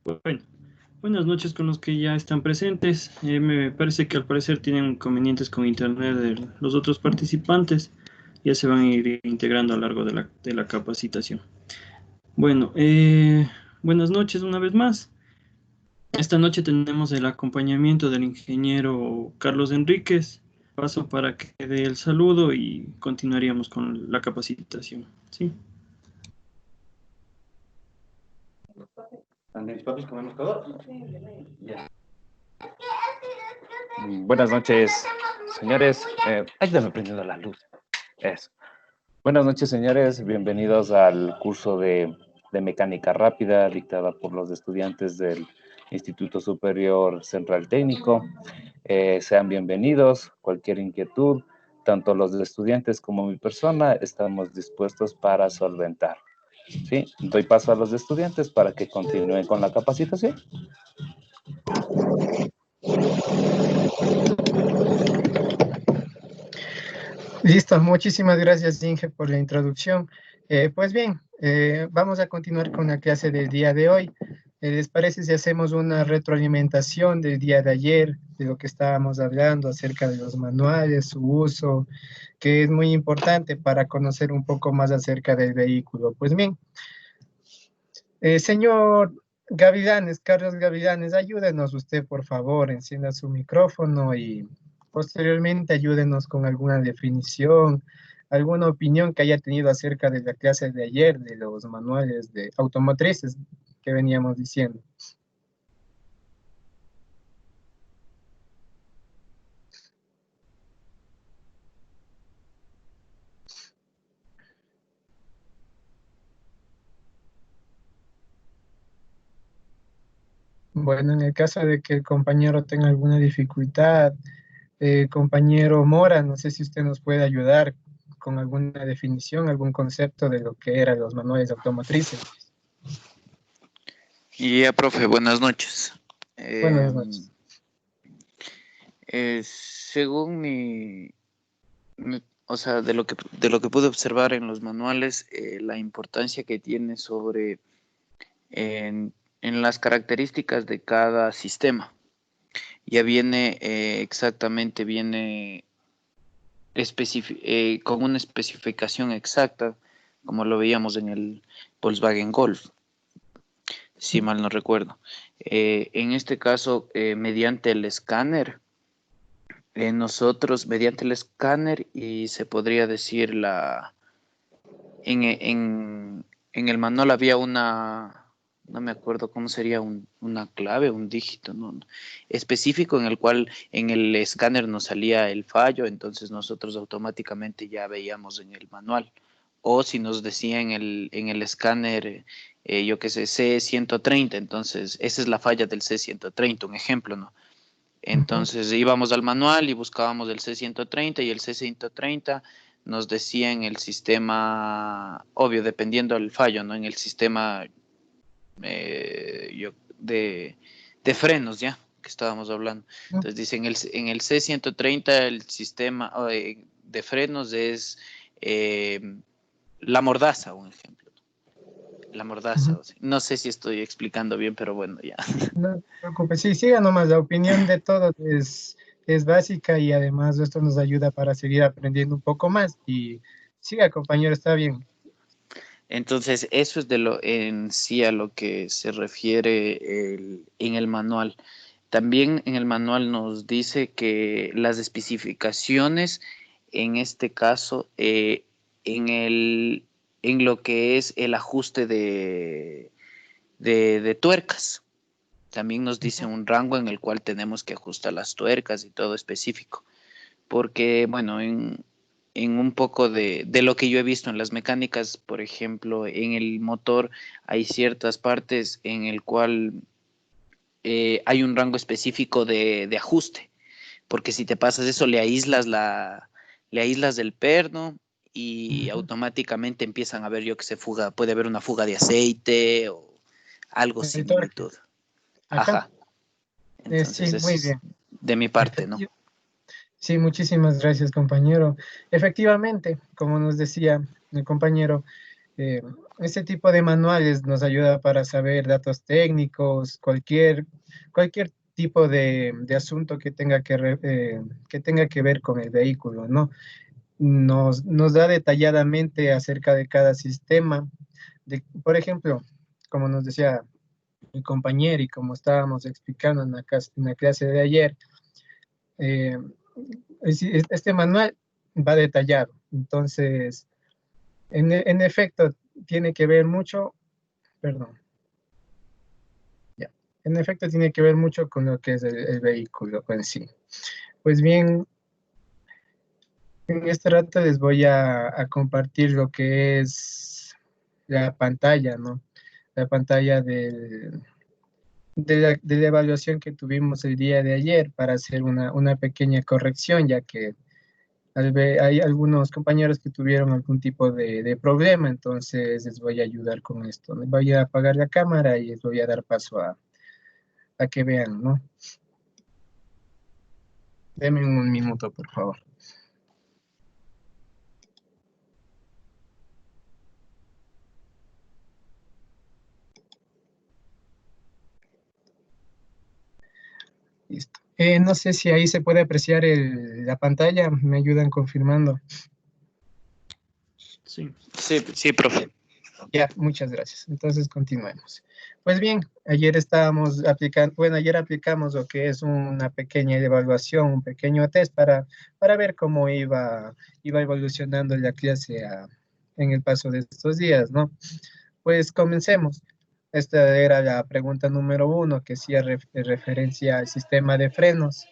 Bueno, buenas noches con los que ya están presentes. Me parece que al parecer tienen inconvenientes con internet de los otros participantes. Ya se van a ir integrando a lo largo de la capacitación. Bueno, buenas noches una vez más. Esta noche tenemos el acompañamiento del ingeniero Carlos Enríquez. Paso para que dé el saludo y continuaríamos con la capacitación. ¿Sí? Buenas noches, señores. Ayúdame prendiendo la luz. Eso. Buenas noches, señores. Bienvenidos al curso de mecánica rápida dictada por los estudiantes del Instituto Superior Central Técnico. Sean bienvenidos. Cualquier inquietud, tanto los estudiantes como mi persona, estamos dispuestos para solventar. ¿Sí? Doy paso a los estudiantes para que continúen con la capacitación. Listo, muchísimas gracias Inge por la introducción. Pues bien, vamos a continuar con la clase del día de hoy. ¿Les parece si hacemos una retroalimentación del día de ayer, de lo que estábamos hablando acerca de los manuales, su uso, que es muy importante para conocer un poco más acerca del vehículo? Pues bien, señor Gavilanes, Carlos Gavilanes, ayúdenos usted, por favor, encienda su micrófono y posteriormente ayúdenos con alguna definición, alguna opinión que haya tenido acerca de la clase de ayer, de los manuales de automotrices que veníamos diciendo. Bueno, en el caso de que el compañero tenga alguna dificultad, compañero Mora, no sé si usted nos puede ayudar con alguna definición, algún concepto de lo que eran los manuales automotrices. Profe, buenas noches. Buenas noches. Según o sea, de lo que pude observar en los manuales, la importancia que tiene sobre en las características de cada sistema. Ya viene exactamente, viene con una especificación exacta, como lo veíamos en el Volkswagen Golf, si mal no recuerdo. En este caso, mediante el escáner, nosotros, mediante el escáner, y se podría decir en el manual había no me acuerdo cómo sería una clave, un dígito, ¿no? Específico en el cual en el escáner nos salía el fallo, entonces nosotros automáticamente ya veíamos en el manual. O si nos decía en el escáner, yo qué sé, C130, entonces esa es la falla del C130, un ejemplo, ¿no? Entonces íbamos al manual y buscábamos el C130 y el C130 nos decía en el sistema, obvio, dependiendo del fallo, ¿no? En el sistema de frenos, ya, que estábamos hablando. Entonces dice, en el C130 el sistema de frenos es la mordaza, un ejemplo. La mordaza, o sea, no sé si estoy explicando bien, pero bueno, ya. No te preocupes, sí, siga nomás, la opinión de todos es básica y además esto nos ayuda para seguir aprendiendo un poco más. Y siga, compañero, está bien. Entonces, eso es en sí a lo que se refiere en el manual. También en el manual nos dice que las especificaciones, en este caso, en lo que es el ajuste de tuercas. También nos dice un rango en el cual tenemos que ajustar las tuercas y todo específico. Porque, bueno, en un poco de lo que yo he visto en las mecánicas, por ejemplo, en el motor hay ciertas partes en el cual hay un rango específico de ajuste, porque si te pasas eso le aíslas del perno y automáticamente empiezan a ver, yo que se fuga, puede haber una fuga de aceite o algo similitud. Ajá. Entonces Sí, muy es bien. de mi parte, ¿no? Sí, muchísimas gracias, compañero. Efectivamente, como nos decía el compañero, Eh, este tipo de manuales nos ayuda para saber datos técnicos, cualquier tipo de asunto que tenga que ver con el vehículo, ¿no? Nos da detalladamente acerca de cada sistema. Por ejemplo, como nos decía mi compañero y como estábamos explicando en la clase de ayer, eh, este manual va detallado. Entonces, en efecto, tiene que ver mucho, perdón, ya, en efecto tiene que ver mucho con lo que es el vehículo en sí. Pues bien, en este rato les voy a compartir lo que es la pantalla, ¿no? La pantalla de la evaluación que tuvimos el día de ayer para hacer una pequeña corrección, ya que hay algunos compañeros que tuvieron algún tipo de problema, entonces les voy a ayudar con esto. Les voy a apagar la cámara y les voy a dar paso a que vean, ¿no? Denme un minuto, por favor. Listo. No sé si ahí se puede apreciar la pantalla, me ayudan confirmando. Sí. Sí, profe. Ya, muchas gracias. Entonces continuemos. Pues bien, ayer estábamos aplicando, bueno, ayer aplicamos lo que es una pequeña evaluación, un pequeño test para ver cómo iba evolucionando la clase en el paso de estos días, ¿no? Pues comencemos. Esta era la pregunta número 1, que hacía referencia al sistema de frenos.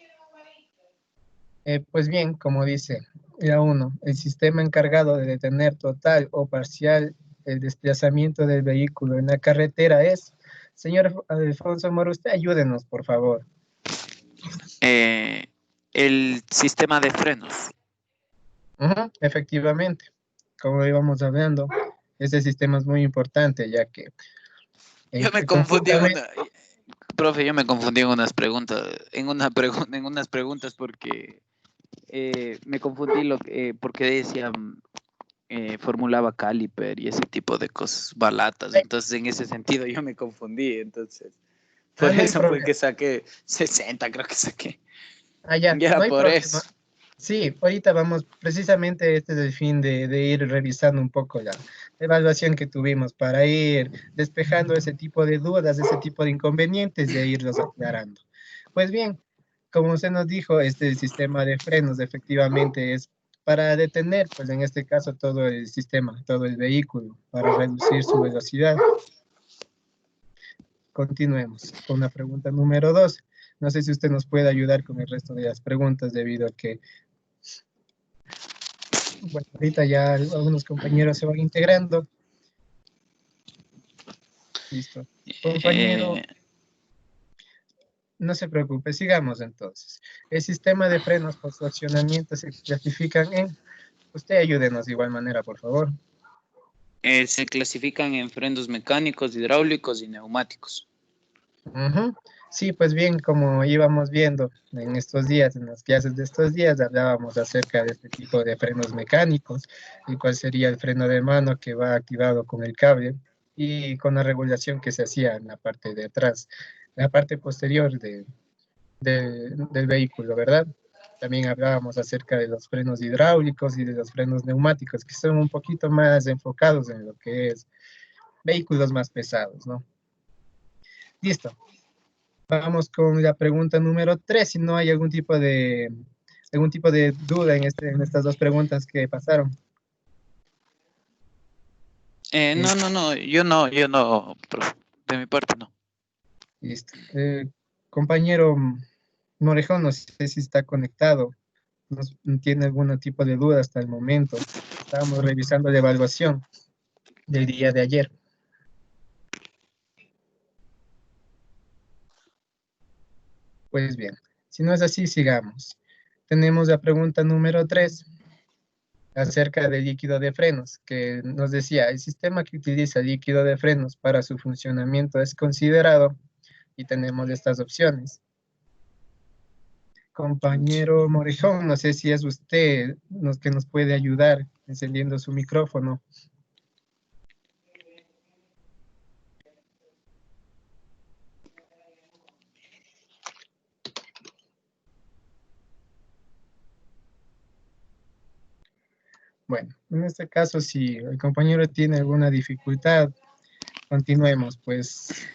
Pues bien, como dice la 1, el sistema encargado de detener total o parcial el desplazamiento del vehículo en la carretera es, señor Alfonso Moro, usted ayúdenos, por favor. El sistema de frenos. Efectivamente, como íbamos hablando, ese sistema es muy importante, ya que Yo me confundí profe, yo me confundí en unas preguntas, en unas preguntas porque me confundí porque decía formulaba caliper y ese tipo de cosas, balatas. Entonces, en ese sentido, yo me confundí. Entonces, por no hay eso fue problema. que saqué 60, creo que saqué. Ya, Ya no hay por problema. eso. Sí, ahorita vamos, precisamente este es el fin de ir revisando un poco la evaluación que tuvimos para ir despejando ese tipo de dudas, ese tipo de inconvenientes y e irlos aclarando. Pues bien, como usted nos dijo, este sistema de frenos efectivamente es para detener, pues en este caso todo el sistema, todo el vehículo, para reducir su velocidad. Continuemos con la pregunta número 2. No sé si usted nos puede ayudar con el resto de las preguntas debido a que bueno, ahorita ya algunos compañeros se van integrando. Listo. Compañero, Eh, no se preocupe, sigamos entonces. El sistema de frenos por su accionamiento se clasifican en... Usted ayúdenos de igual manera, por favor. se clasifican en frenos mecánicos, hidráulicos y neumáticos. Ujú. Sí, pues bien, como íbamos viendo en estos días, en las clases de estos días, hablábamos acerca de este tipo de frenos mecánicos, el cual sería el freno de mano que va activado con el cable y con la regulación que se hacía en la parte de atrás, la parte posterior del vehículo, ¿verdad? También hablábamos acerca de los frenos hidráulicos y de los frenos neumáticos, que son un poquito más enfocados en lo que es vehículos más pesados, ¿no? Listo. Vamos con la pregunta número 3, si no hay algún tipo de duda en estas dos preguntas que pasaron. No, yo no, profe. De mi parte no. Listo. Compañero Morejón, no sé si está conectado, no tiene algún tipo de duda hasta el momento. Estábamos revisando la evaluación del día de ayer. Pues bien, si no es así, sigamos. Tenemos la pregunta número 3 acerca del líquido de frenos, que nos decía, el sistema que utiliza líquido de frenos para su funcionamiento es considerado, y tenemos estas opciones. Compañero Morejón, no sé si es usted que nos puede ayudar encendiendo su micrófono. Bueno, en este caso, si el compañero tiene alguna dificultad, continuemos. Pues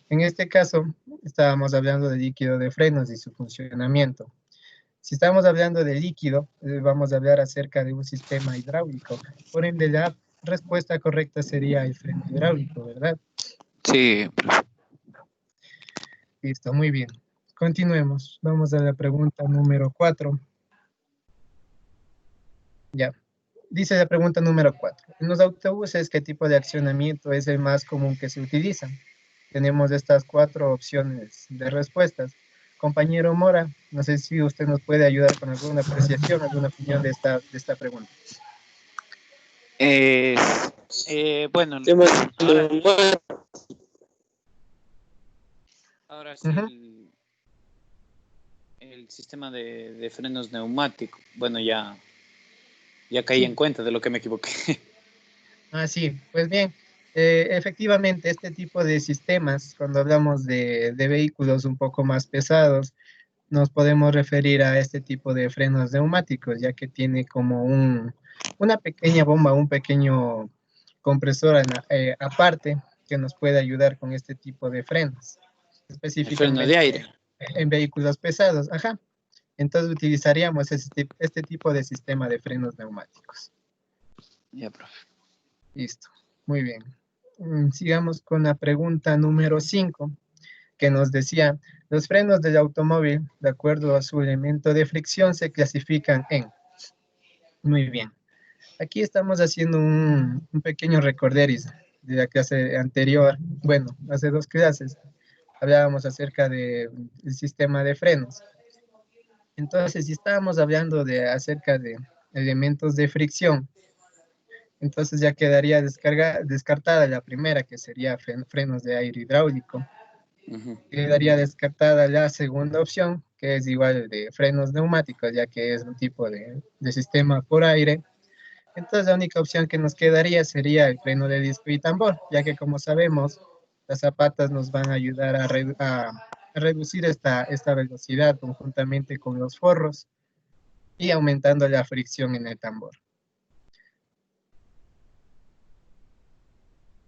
en este caso, estábamos hablando del líquido de frenos y su funcionamiento. Si estamos hablando de líquido, vamos a hablar acerca de un sistema hidráulico. Por ende, la respuesta correcta sería el freno hidráulico, ¿verdad? Sí, Listo, muy bien. Continuemos. Vamos a la pregunta número 4. Ya. Dice la pregunta número 4. En los autobuses, ¿qué tipo de accionamiento es el más común que se utiliza? Tenemos estas 4 opciones de respuestas. Compañero Mora, no sé si usted nos puede ayudar con alguna apreciación, alguna opinión de esta pregunta. bueno, ahora sí, el sistema de frenos neumáticos. Bueno, ya caí en cuenta de lo que me equivoqué. Ah, sí, pues bien, efectivamente este tipo de sistemas, cuando hablamos de vehículos un poco más pesados, nos podemos referir a este tipo de frenos neumáticos, ya que tiene como una pequeña bomba, un pequeño compresor aparte que nos puede ayudar con este tipo de frenos, El freno específicamente de aire. en vehículos pesados. Ajá. Entonces utilizaríamos este tipo de sistema de frenos neumáticos. Ya, profe. Listo, muy bien. Sigamos con la pregunta número 5, que nos decía, los frenos del automóvil, de acuerdo a su elemento de fricción, se clasifican en. Muy bien. Aquí estamos haciendo un pequeño recorderis de la clase anterior. Bueno, hace 2 clases hablábamos acerca del sistema de frenos. Entonces, si estábamos hablando acerca de elementos de fricción, entonces ya quedaría descartada la primera, que sería frenos de aire hidráulico. Quedaría descartada la segunda opción, que es igual de frenos neumáticos, ya que es un tipo de sistema por aire. Entonces la única opción que nos quedaría sería el freno de disco y tambor, ya que como sabemos, las zapatas nos van a ayudar a reducir esta velocidad conjuntamente con los forros y aumentando la fricción en el tambor.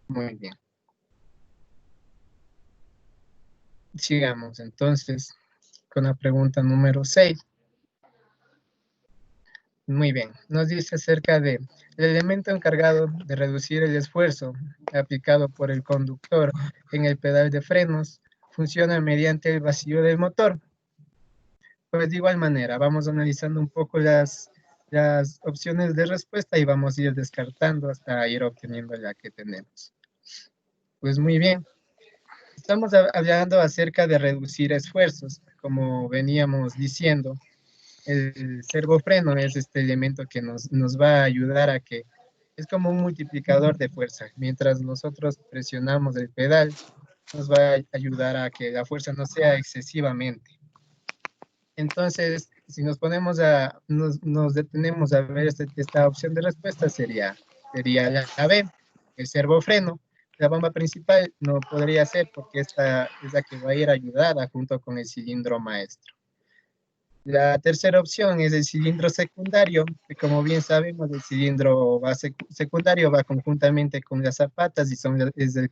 Muy bien. Sigamos entonces con la pregunta número 6. Muy bien, nos dice acerca de el elemento encargado de reducir el esfuerzo aplicado por el conductor en el pedal de frenos funciona mediante el vacío del motor. Pues de igual manera, vamos analizando un poco las opciones de respuesta y vamos a ir descartando hasta ir obteniendo la que tenemos. Pues muy bien, estamos hablando acerca de reducir esfuerzos, como veníamos diciendo. El servofreno es este elemento que nos va a ayudar a que es como un multiplicador de fuerza. Mientras nosotros presionamos el pedal, nos va a ayudar a que la fuerza no sea excesivamente. Entonces, si nos detenemos a ver esta opción de respuesta, sería la B, el servofreno. La bomba principal no podría ser porque esta es la que va a ir ayudada junto con el cilindro maestro. La tercera opción es el cilindro secundario, que como bien sabemos, el cilindro secundario va conjuntamente con las zapatas y es el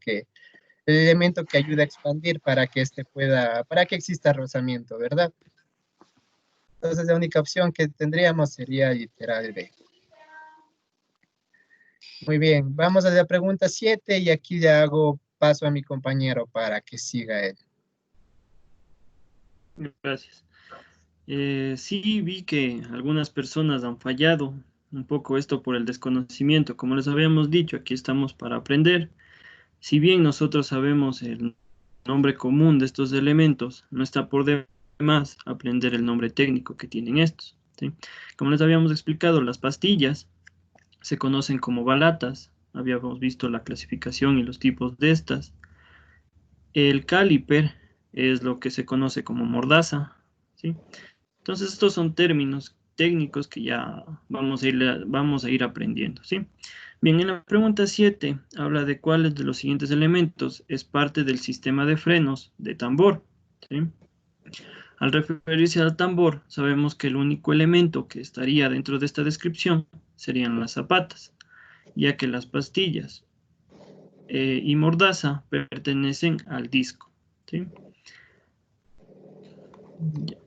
elemento que ayuda a expandir para que para que exista rozamiento, ¿verdad? Entonces la única opción que tendríamos sería literal B. Muy bien, vamos a la pregunta 7 y aquí le hago paso a mi compañero para que siga él. Gracias. Sí vi que algunas personas han fallado un poco esto por el desconocimiento. Como les habíamos dicho, aquí estamos para aprender. Si bien nosotros sabemos el nombre común de estos elementos, no está por demás aprender el nombre técnico que tienen estos, ¿sí? Como les habíamos explicado, las pastillas se conocen como balatas. Habíamos visto la clasificación y los tipos de estas. El caliper es lo que se conoce como mordaza, ¿sí? Entonces estos son términos técnicos que ya vamos a ir aprendiendo, ¿sí? Bien, en la pregunta 7 habla de cuáles de los siguientes elementos es parte del sistema de frenos de tambor, ¿sí? Al referirse al tambor, sabemos que el único elemento que estaría dentro de esta descripción serían las zapatas, ya que las pastillas y mordaza pertenecen al disco, ¿sí? Ya.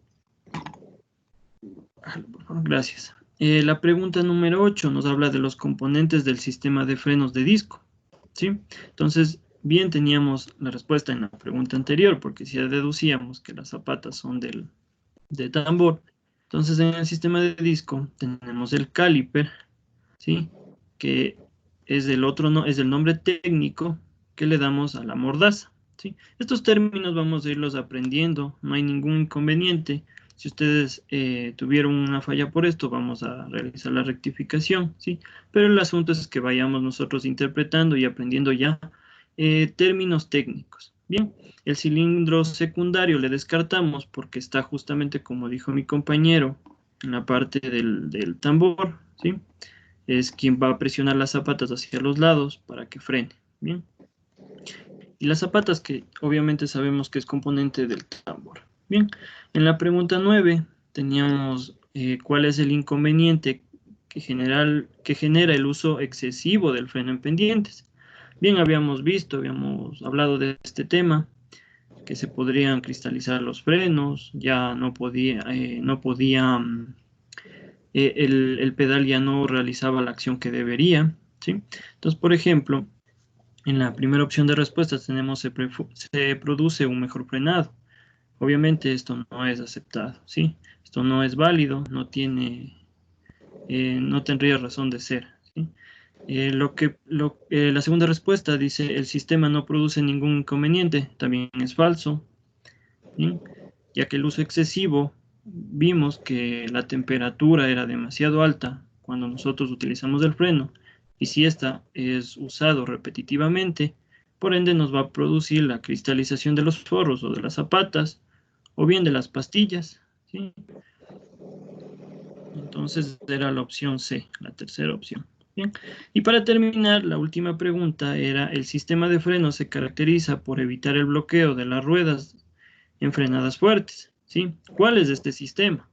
Por favor, gracias. La pregunta número 8 nos habla de los componentes del sistema de frenos de disco, ¿sí? Entonces, bien teníamos la respuesta en la pregunta anterior, porque si ya deducíamos que las zapatas son de tambor, entonces en el sistema de disco tenemos el caliper, ¿sí? Que es del es el nombre técnico que le damos a la mordaza, ¿sí? Estos términos vamos a irlos aprendiendo, no hay ningún inconveniente. Si ustedes tuvieron una falla por esto, vamos a realizar la rectificación, ¿sí? Pero el asunto es que vayamos nosotros interpretando y aprendiendo ya términos técnicos. Bien, el cilindro secundario le descartamos porque está justamente, como dijo mi compañero, en la parte del tambor, ¿sí? Es quien va a presionar las zapatas hacia los lados para que frene, ¿bien? Y las zapatas, que obviamente sabemos que es componente del tambor. Bien, en la pregunta 9 teníamos cuál es el inconveniente que genera el uso excesivo del freno en pendientes. Bien, habíamos hablado de este tema, que se podrían cristalizar los frenos, ya no podía, el pedal ya no realizaba la acción que debería, ¿sí? Entonces, por ejemplo, en la primera opción de respuesta tenemos se produce un mejor frenado. Obviamente esto no es aceptado, ¿sí? Esto no es válido, no tendría razón de ser, ¿sí? La segunda respuesta dice, el sistema no produce ningún inconveniente, también es falso, ¿sí? Ya que el uso excesivo, vimos que la temperatura era demasiado alta cuando nosotros utilizamos el freno, y si esta es usado repetitivamente, por ende nos va a producir la cristalización de los forros o de las zapatas, o bien de las pastillas, ¿sí? Entonces era la opción C, la tercera opción. Bien. Y para terminar, la última pregunta era, ¿el sistema de freno se caracteriza por evitar el bloqueo de las ruedas en frenadas fuertes? ¿Sí? ¿Cuál es este sistema?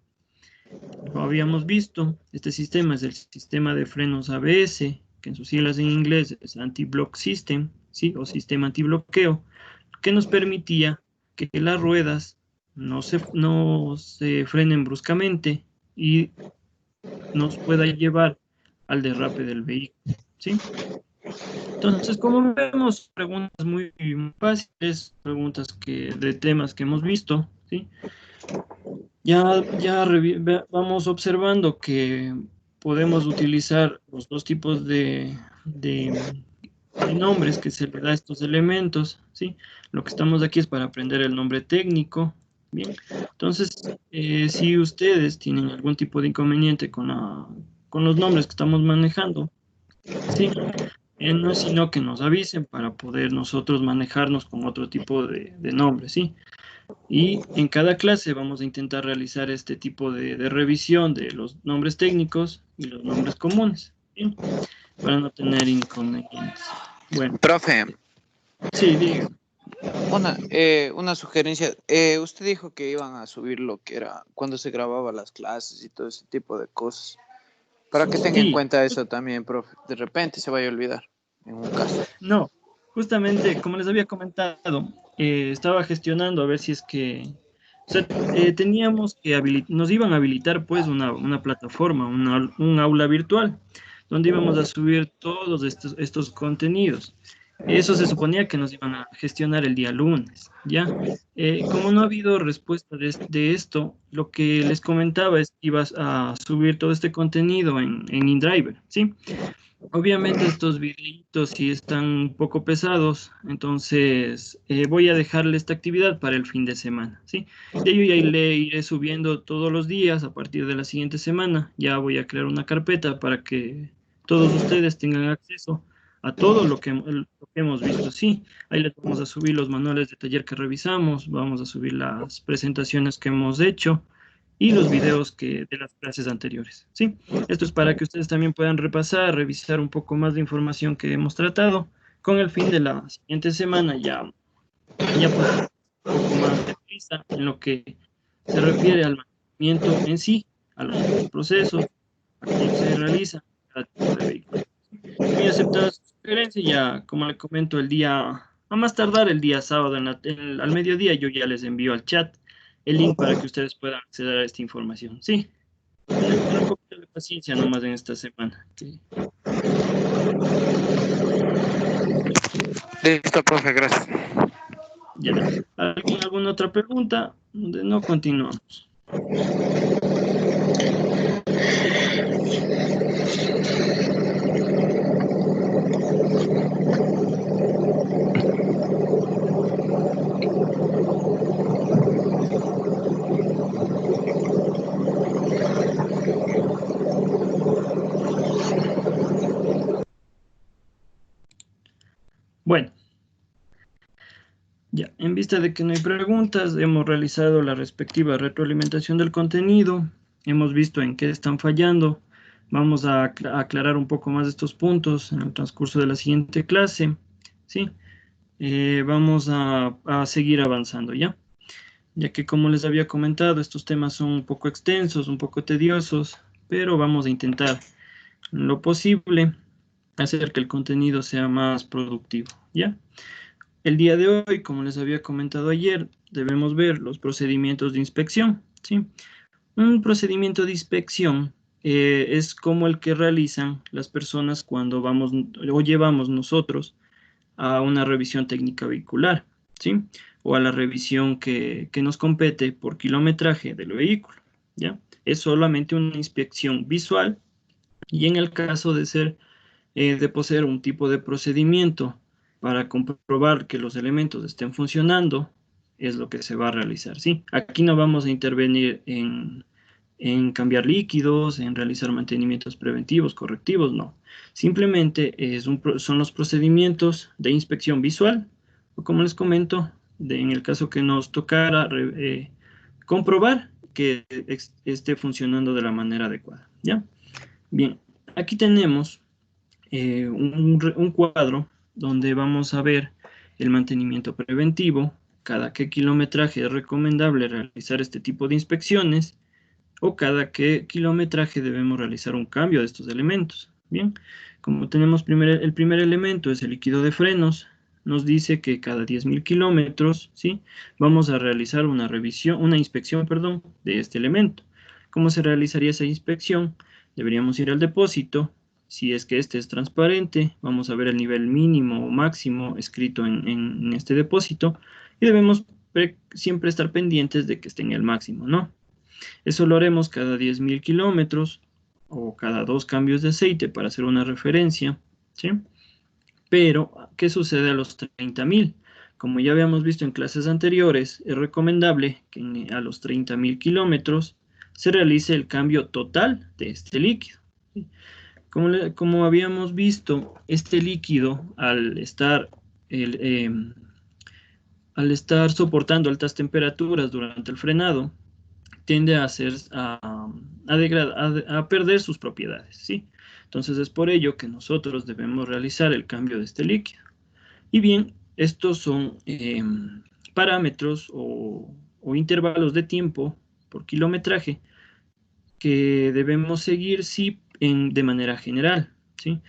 Lo habíamos visto, este sistema es el sistema de frenos ABS, que en sus siglas en inglés es Anti-Block System, ¿sí? O sistema antibloqueo, que nos permitía que las ruedas no se frenen bruscamente y nos pueda llevar al derrape del vehículo, ¿sí? Entonces, como vemos, preguntas muy fáciles, preguntas de temas que hemos visto, ¿sí? Vamos observando que podemos utilizar los dos tipos de nombres que se le da a estos elementos, ¿sí? Lo que estamos aquí es para aprender el nombre técnico, ¿bien? Entonces, si ustedes tienen algún tipo de inconveniente con los nombres que estamos manejando, ¿sí? No es sino que nos avisen para poder nosotros manejarnos con otro tipo de nombres, ¿sí? Y en cada clase vamos a intentar realizar este tipo de revisión de los nombres técnicos y los nombres comunes, ¿sí? Para no tener inconvenientes. Bueno, Profe, sí, diga. una sugerencia. Usted dijo que iban a subir lo que era cuando se grababa las clases y todo ese tipo de cosas. Para que tenga en Sí, cuenta eso también, profe. De repente se vaya a olvidar, en un caso. no, justamente como les había comentado, estaba gestionando a ver si es que, o sea, teníamos que nos iban a habilitar pues una plataforma, un aula virtual, donde íbamos a subir todos estos contenidos. Eso se suponía que nos iban a gestionar el día lunes, ¿ya? Como no ha habido respuesta de esto, lo que les comentaba es que ibas a subir todo este contenido en InDriver, ¿sí? Obviamente estos videitos sí están un poco pesados, entonces voy a dejarle esta actividad para el fin de semana, ¿sí? De ello ya le iré subiendo todos los días a partir de la siguiente semana. Ya voy a crear una carpeta para que todos ustedes tengan acceso a todo lo que hemos visto, ¿sí? Ahí les vamos a subir los manuales de taller que revisamos, vamos a subir las presentaciones que hemos hecho y los videos de las clases anteriores, ¿sí? Esto es para que ustedes también puedan repasar, revisar un poco más de información que hemos tratado, con el fin de la siguiente semana ya pues un poco más de prisa en lo que se refiere al mantenimiento en sí, a los procesos, a cómo se realiza cada tipo de vehículo. Muy aceptada su sugerencia, ya como le comento, el día, a más tardar el día sábado al mediodía, yo ya les envío al chat el link para que ustedes puedan acceder a esta información. Sí, tener un poquito de paciencia nomás en esta semana. Sí. Listo, profe, gracias. Ya. ¿Alguna otra pregunta? No, continuamos. Bueno, ya, en vista de que no hay preguntas, hemos realizado la respectiva retroalimentación del contenido, hemos visto en qué están fallando, vamos a aclarar un poco más estos puntos en el transcurso de la siguiente clase, ¿sí? Vamos a seguir avanzando, ¿ya? Ya que como les había comentado, estos temas son un poco extensos, un poco tediosos, pero vamos a intentar en lo posible hacer que el contenido sea más productivo, ¿ya? El día de hoy, como les había comentado ayer, debemos ver los procedimientos de inspección, ¿sí? Un procedimiento de inspección es como el que realizan las personas cuando vamos o llevamos nosotros a una revisión técnica vehicular, ¿sí? O a la revisión que nos compete por kilometraje del vehículo, ¿ya? Es solamente una inspección visual y en el caso de ser, de poseer un tipo de procedimiento para comprobar que los elementos estén funcionando, es lo que se va a realizar, ¿sí? Aquí no vamos a intervenir en cambiar líquidos, en realizar mantenimientos preventivos, correctivos, no. Simplemente son los procedimientos de inspección visual, o como les comento, en el caso que nos tocara comprobar que esté funcionando de la manera adecuada, ¿ya? Bien, aquí tenemos un cuadro donde vamos a ver el mantenimiento preventivo, cada qué kilometraje es recomendable realizar este tipo de inspecciones, o cada qué kilometraje debemos realizar un cambio de estos elementos. Bien, como tenemos el primer elemento es el líquido de frenos, nos dice que cada 10.000 kilómetros, ¿sí? Vamos a realizar una inspección, perdón, de este elemento. ¿Cómo se realizaría esa inspección? Deberíamos ir al depósito. Si es que este es transparente, vamos a ver el nivel mínimo o máximo escrito en este depósito y debemos siempre estar pendientes de que esté en el máximo, ¿no? Eso lo haremos cada 10.000 kilómetros o cada 2 cambios de aceite para hacer una referencia, ¿sí? Pero, ¿qué sucede a los 30.000? Como ya habíamos visto en clases anteriores, es recomendable que a los 30.000 kilómetros se realice el cambio total de este líquido, ¿sí? Como habíamos visto, este líquido al estar soportando altas temperaturas durante el frenado, tiende a perder sus propiedades, ¿sí? Entonces es por ello que nosotros debemos realizar el cambio de este líquido. Y bien, estos son parámetros o intervalos de tiempo por kilometraje que debemos seguir, sí, de manera general, ¿sí?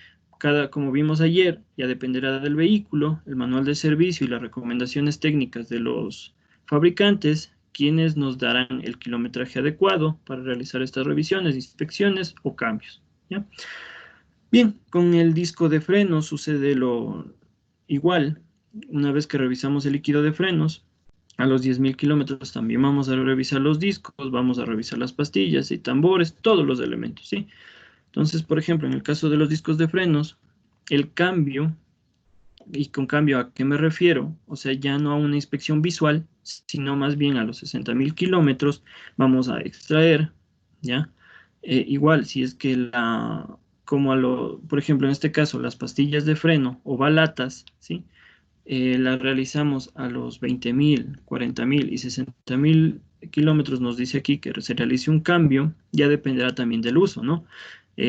Como vimos ayer, ya dependerá del vehículo, el manual de servicio y las recomendaciones técnicas de los fabricantes, quienes nos darán el kilometraje adecuado para realizar estas revisiones, inspecciones o cambios, ¿ya? Bien, con el disco de frenos sucede lo igual. Una vez que revisamos el líquido de frenos, a los 10.000 kilómetros también vamos a revisar los discos, vamos a revisar las pastillas y tambores, todos los elementos, ¿sí? Entonces, por ejemplo, en el caso de los discos de frenos, el cambio, y con cambio a qué me refiero, o sea, ya no a una inspección visual, sino más bien a los 60.000 kilómetros, vamos a extraer, ¿ya? Igual, si es que por ejemplo, en este caso, las pastillas de freno o balatas, ¿sí? Las realizamos a los 20.000, 40.000 y 60.000 kilómetros, nos dice aquí que se realice un cambio, ya dependerá también del uso, ¿no?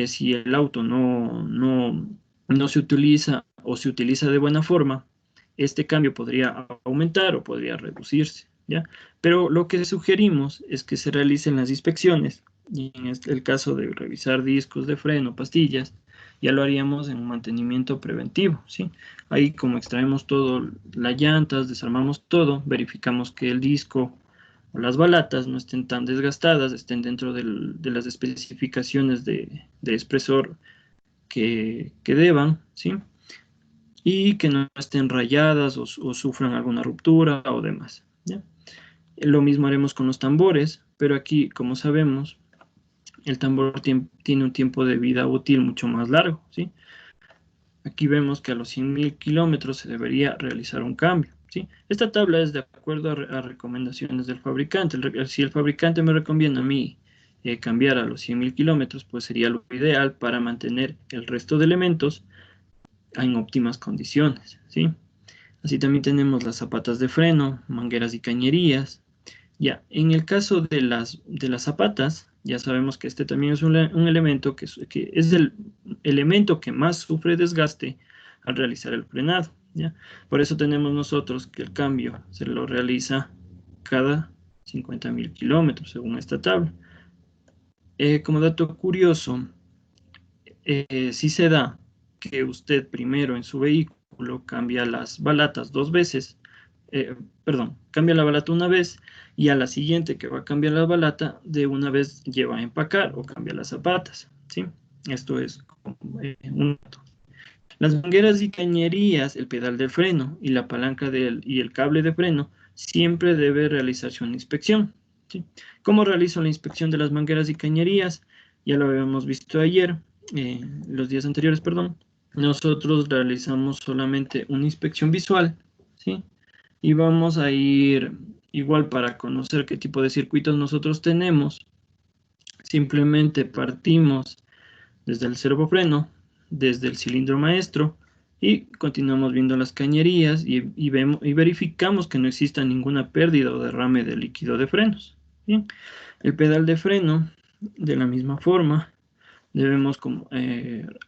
Si el auto no se utiliza o se utiliza de buena forma, este cambio podría aumentar o podría reducirse, ¿ya? Pero lo que sugerimos es que se realicen las inspecciones, y en el caso de revisar discos de freno, pastillas, ya lo haríamos en un mantenimiento preventivo, ¿sí? Ahí como extraemos todo, las llantas, desarmamos todo, verificamos que el disco o las balatas no estén tan desgastadas, estén dentro de las especificaciones de espesor que deban, ¿sí? Y que no estén rayadas o sufran alguna ruptura o demás, ¿ya? Lo mismo haremos con los tambores, pero aquí, como sabemos, el tambor tiene un tiempo de vida útil mucho más largo, ¿sí? Aquí vemos que a los 100.000 kilómetros se debería realizar un cambio, ¿sí? Esta tabla es de acuerdo a recomendaciones del fabricante. Si el fabricante me recomienda a mí cambiar a los 100.000 kilómetros, pues sería lo ideal para mantener el resto de elementos en óptimas condiciones, ¿sí? Así también tenemos las zapatas de freno, mangueras y cañerías. Ya, en el caso de las zapatas, ya sabemos que este también es un elemento que es el elemento que más sufre desgaste al realizar el frenado, ¿ya? Por eso tenemos nosotros que el cambio se lo realiza cada 50.000 kilómetros, según esta tabla. Como dato curioso, si se da que usted primero en su vehículo cambia las balatas 2 veces, perdón, cambia la balata una vez y a la siguiente que va a cambiar la balata, de una vez lleva a empacar o cambia las zapatas, ¿sí? Esto es como, un dato. Las mangueras y cañerías, el pedal de freno y la palanca y el cable de freno siempre debe realizarse una inspección, ¿sí? ¿Cómo realizo la inspección de las mangueras y cañerías? Ya lo habíamos visto ayer, los días anteriores, perdón. Nosotros realizamos solamente una inspección visual, ¿sí? Y vamos a ir igual para conocer qué tipo de circuitos nosotros tenemos. Simplemente partimos desde el servofreno, desde el cilindro maestro y continuamos viendo las cañerías y verificamos que no exista ninguna pérdida o derrame de líquido de frenos. Bien, el pedal de freno, de la misma forma, debemos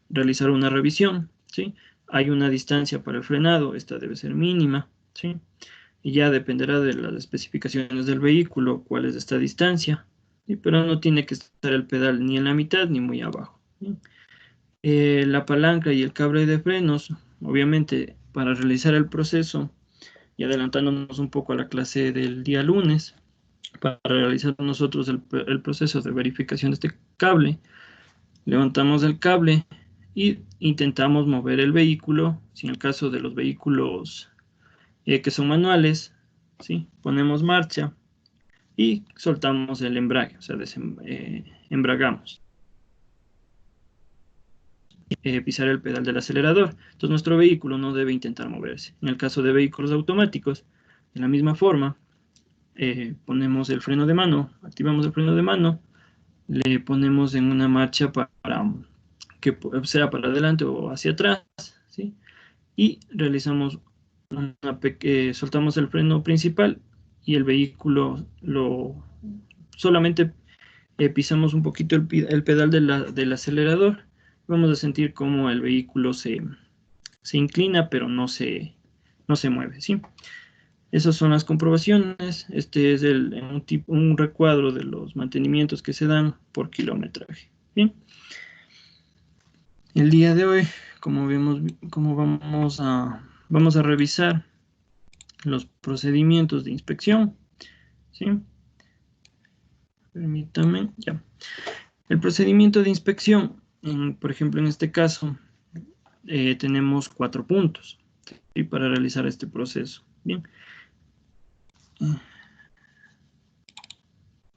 realizar una revisión, ¿sí? Hay una distancia para el frenado, esta debe ser mínima, ¿sí? Y ya dependerá de las especificaciones del vehículo cuál es esta distancia, ¿sí? Pero no tiene que estar el pedal ni en la mitad ni muy abajo, ¿sí? La palanca y el cable de frenos, obviamente para realizar el proceso, y adelantándonos un poco a la clase del día lunes, para realizar nosotros el proceso de verificación de este cable, levantamos el cable y intentamos mover el vehículo, si en el caso de los vehículos que son manuales, ¿sí? Ponemos marcha y soltamos el embrague, o sea, embragamos. Pisar el pedal del acelerador. Entonces nuestro vehículo no debe intentar moverse. En el caso de vehículos automáticos, de la misma forma, ponemos el freno de mano, activamos el freno de mano, le ponemos en una marcha para que sea para adelante o hacia atrás, ¿sí? Y realizamos soltamos el freno principal y el vehículo solamente pisamos un poquito el pedal del acelerador. Vamos a sentir cómo el vehículo se inclina, pero no se mueve, ¿sí? Esas son las comprobaciones. Este es un recuadro de los mantenimientos que se dan por kilometraje. Bien. El día de hoy, como vamos a revisar los procedimientos de inspección, ¿sí? Permítame, ya. El procedimiento de inspección, por ejemplo, en este caso, tenemos 4 puntos, ¿sí? Para realizar este proceso. Bien.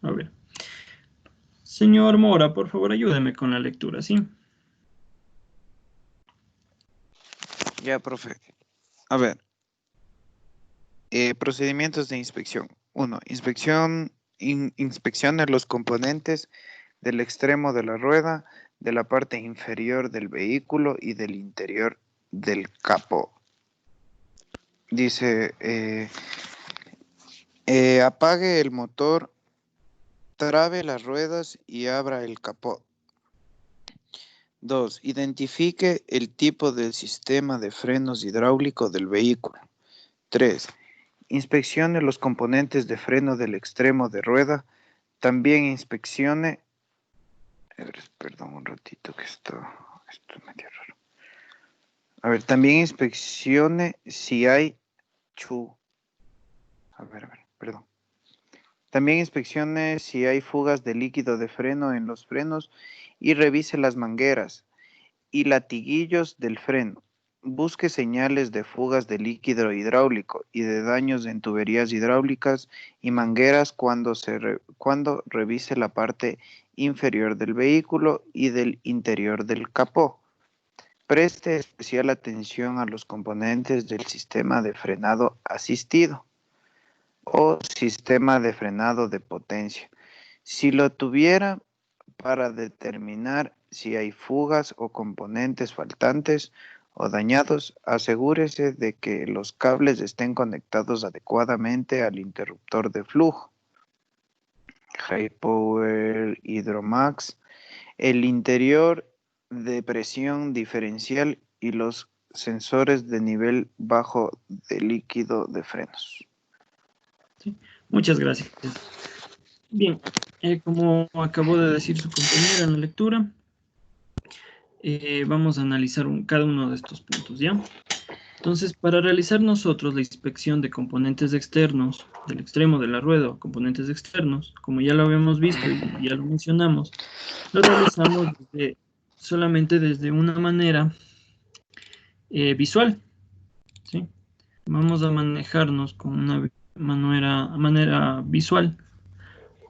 A ver. Señor Mora, por favor, ayúdeme con la lectura, ¿sí? Ya, profe. A ver. Procedimientos de inspección. 1. Inspeccione los componentes del extremo de la rueda, de la parte inferior del vehículo y del interior del capó. Dice, apague el motor, trabe las ruedas y abra el capó. 2. Identifique el tipo del sistema de frenos hidráulico del vehículo. 3. Inspeccione los componentes de freno del extremo de rueda. También inspeccione... Perdón un ratito que esto es medio A ver, también inspeccione si hay perdón. También inspeccione si hay fugas de líquido de freno en los frenos y revise las mangueras y latiguillos del freno. Busque señales de fugas de líquido hidráulico y de daños en tuberías hidráulicas y mangueras cuando revise la parte inferior del vehículo y del interior del capó. Preste especial atención a los componentes del sistema de frenado asistido o sistema de frenado de potencia. Si lo tuviera, para determinar si hay fugas o componentes faltantes o dañados, asegúrese de que los cables estén conectados adecuadamente al interruptor de flujo. High Power Hydromax, el interior de presión diferencial y los sensores de nivel bajo de líquido de frenos. Sí, muchas gracias. Bien, como acabó de decir su compañera en la lectura, vamos a analizar cada uno de estos puntos, ¿ya? Entonces, para realizar nosotros la inspección de componentes externos del extremo de la rueda o componentes externos, como ya lo habíamos visto y ya lo mencionamos, lo realizamos solamente desde una manera visual, ¿sí? Vamos a manejarnos con una manera visual,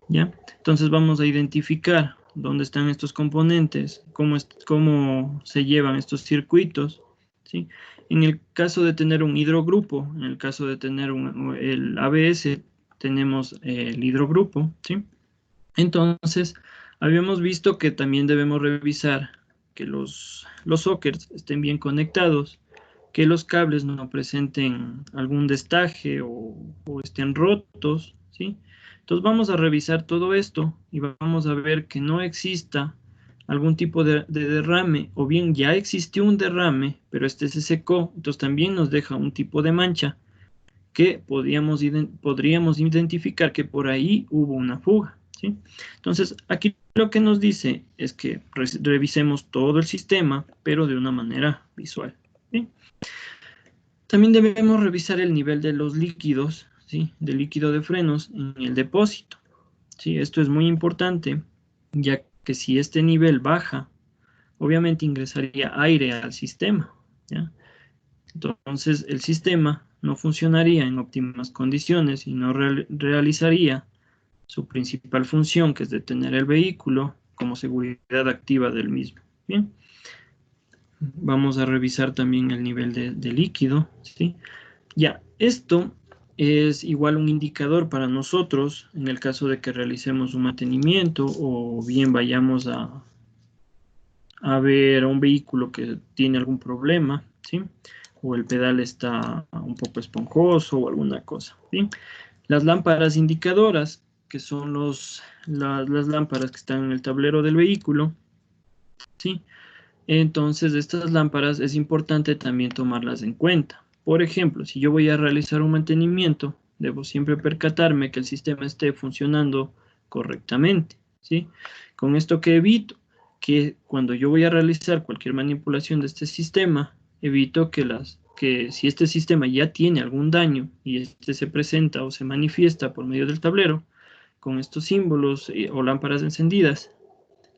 ¿ya? Entonces vamos a identificar dónde están estos componentes, cómo se llevan estos circuitos, ¿sí? En el caso de tener un hidrogrupo, en el caso de tener el ABS, tenemos el hidrogrupo, ¿sí? Entonces, habíamos visto que también debemos revisar que los sockets estén bien conectados, que los cables no presenten algún destaje o estén rotos, ¿sí? Entonces vamos a revisar todo esto y vamos a ver que no exista algún tipo de derrame, o bien ya existió un derrame, pero este se secó, entonces también nos deja un tipo de mancha que podríamos identificar que por ahí hubo una fuga, ¿sí? Entonces aquí lo que nos dice es que revisemos todo el sistema, pero de una manera visual, ¿sí? También debemos revisar el nivel de los líquidos, ¿sí? Del líquido de frenos en el depósito, ¿sí? Esto es muy importante, ya que si este nivel baja, obviamente ingresaría aire al sistema, ¿ya? Entonces el sistema no funcionaría en óptimas condiciones y no realizaría su principal función, que es detener el vehículo como seguridad activa del mismo. Bien. Vamos a revisar también el nivel de líquido, ¿sí? Ya, esto es igual un indicador para nosotros en el caso de que realicemos un mantenimiento o bien vayamos a ver a un vehículo que tiene algún problema, ¿sí? O el pedal está un poco esponjoso o alguna cosa, ¿sí? Las lámparas indicadoras, que son las lámparas que están en el tablero del vehículo, ¿sí? Entonces, estas lámparas es importante también tomarlas en cuenta. Por ejemplo, si yo voy a realizar un mantenimiento, debo siempre percatarme que el sistema esté funcionando correctamente, ¿sí? Con esto que evito que cuando yo voy a realizar cualquier manipulación de este sistema, evito que si este sistema ya tiene algún daño y este se presenta o se manifiesta por medio del tablero, con estos símbolos o lámparas encendidas,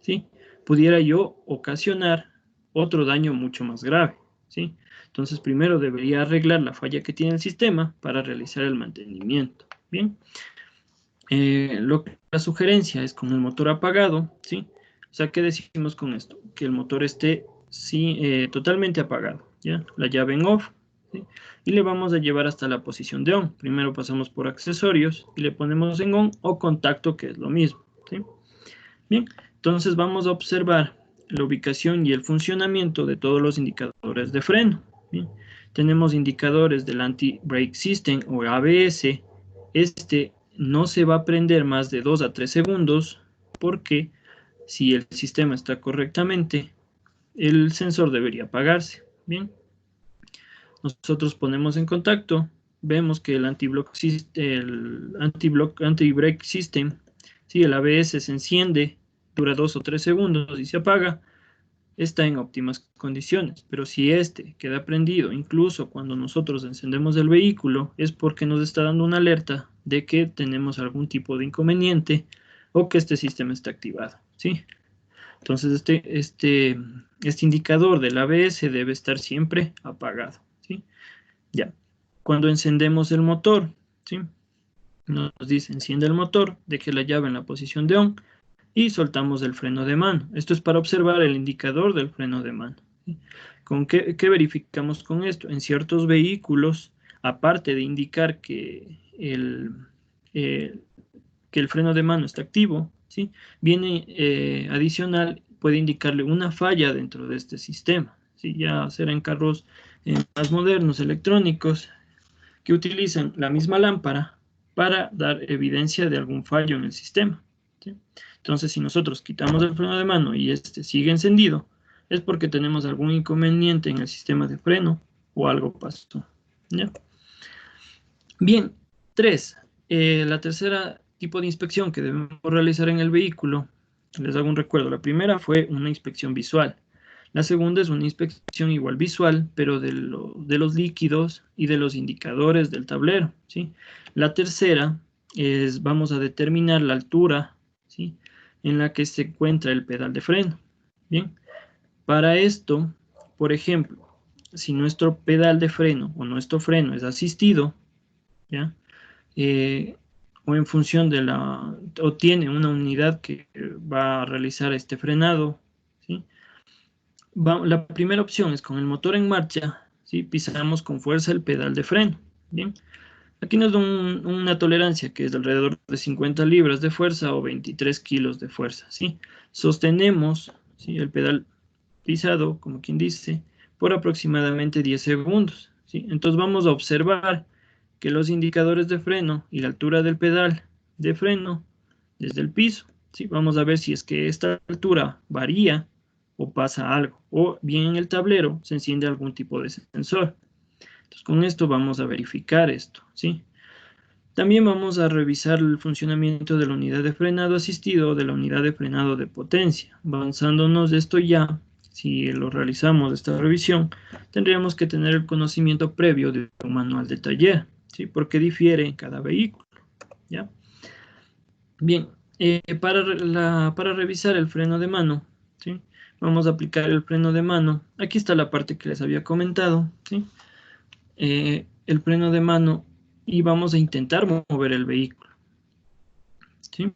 ¿sí? Pudiera yo ocasionar otro daño mucho más grave, ¿sí? Entonces, primero debería arreglar la falla que tiene el sistema para realizar el mantenimiento, ¿bien? La sugerencia es con el motor apagado, ¿sí? O sea, ¿qué decimos con esto? Que el motor esté totalmente apagado, ¿ya? La llave en off, ¿sí? Y le vamos a llevar hasta la posición de on. Primero pasamos por accesorios y le ponemos en on o contacto, que es lo mismo, ¿sí? Bien, entonces vamos a observar la ubicación y el funcionamiento de todos los indicadores de freno. Bien, tenemos indicadores del anti-brake system o ABS. Este no se va a prender más de 2 a 3 segundos porque si el sistema está correctamente, el sensor debería apagarse. Bien, nosotros ponemos en contacto, vemos que el anti-brake system, si el ABS se enciende, dura 2 o 3 segundos y se apaga. está en óptimas condiciones, pero si este queda prendido, incluso cuando nosotros encendemos el vehículo, es porque nos está dando una alerta de que tenemos algún tipo de inconveniente o que este sistema está activado, ¿sí? Entonces, este indicador del ABS debe estar siempre apagado, ¿sí? Ya. Cuando encendemos el motor, ¿sí? Nos dice, enciende el motor, deje la llave en la posición de on y soltamos el freno de mano. Esto es para observar el indicador del freno de mano, ¿sí? ¿Con qué verificamos con esto? En ciertos vehículos, aparte de indicar que el freno de mano está activo, ¿sí? Viene adicional, puede indicarle una falla dentro de este sistema, ¿sí? Ya serán carros más modernos, electrónicos, que utilizan la misma lámpara para dar evidencia de algún fallo en el sistema, ¿sí? Entonces, si nosotros quitamos el freno de mano y este sigue encendido, es porque tenemos algún inconveniente en el sistema de freno o algo pasó, ¿ya? Bien, 3. La tercera tipo de inspección que debemos realizar en el vehículo, les hago un recuerdo. La primera fue una inspección visual. La segunda es una inspección igual visual, pero de los líquidos y de los indicadores del tablero, ¿sí? La tercera es, vamos a determinar la altura, ¿sí?, en la que se encuentra el pedal de freno. Bien, para esto, por ejemplo, si nuestro pedal de freno o nuestro freno es asistido, ¿ya? O en función de o tiene una unidad que va a realizar este frenado, ¿sí? La primera opción es con el motor en marcha, ¿sí? Pisamos con fuerza el pedal de freno, ¿bien? Aquí nos da una tolerancia que es de alrededor de 50 libras de fuerza o 23 kilos de fuerza, ¿sí? Sostenemos, ¿sí?, el pedal pisado, como quien dice, por aproximadamente 10 segundos, ¿sí? Entonces vamos a observar que los indicadores de freno y la altura del pedal de freno desde el piso, ¿sí? Vamos a ver si es que esta altura varía o pasa algo, o bien en el tablero se enciende algún tipo de sensor. Entonces con esto vamos a verificar esto, ¿sí? También vamos a revisar el funcionamiento de la unidad de frenado asistido o de la unidad de frenado de potencia. Avanzándonos de esto ya, si lo realizamos esta revisión, tendríamos que tener el conocimiento previo de un manual de taller, ¿sí?, porque difiere en cada vehículo, ¿ya? Bien, para revisar el freno de mano, ¿sí?, vamos a aplicar el freno de mano. Aquí está la parte que les había comentado, ¿sí? El freno de mano, y vamos a intentar mover el vehículo, ¿sí?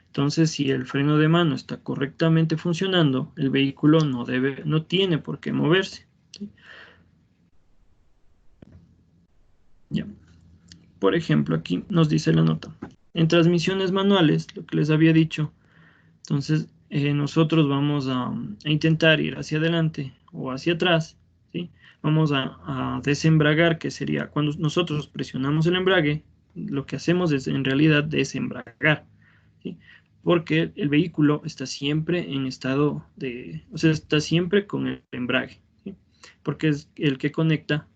Entonces, si el freno de mano está correctamente funcionando, el vehículo no tiene por qué moverse, ¿sí? Ya. Por ejemplo, aquí nos dice la nota. En transmisiones manuales, lo que les había dicho, entonces nosotros vamos a intentar ir hacia adelante o hacia atrás, ¿sí? Vamos a desembragar, que sería cuando nosotros presionamos el embrague, lo que hacemos es en realidad desembragar, ¿sí?, porque el vehículo está siempre en estado de, o sea, está siempre con el embrague, ¿sí?, porque es el que conecta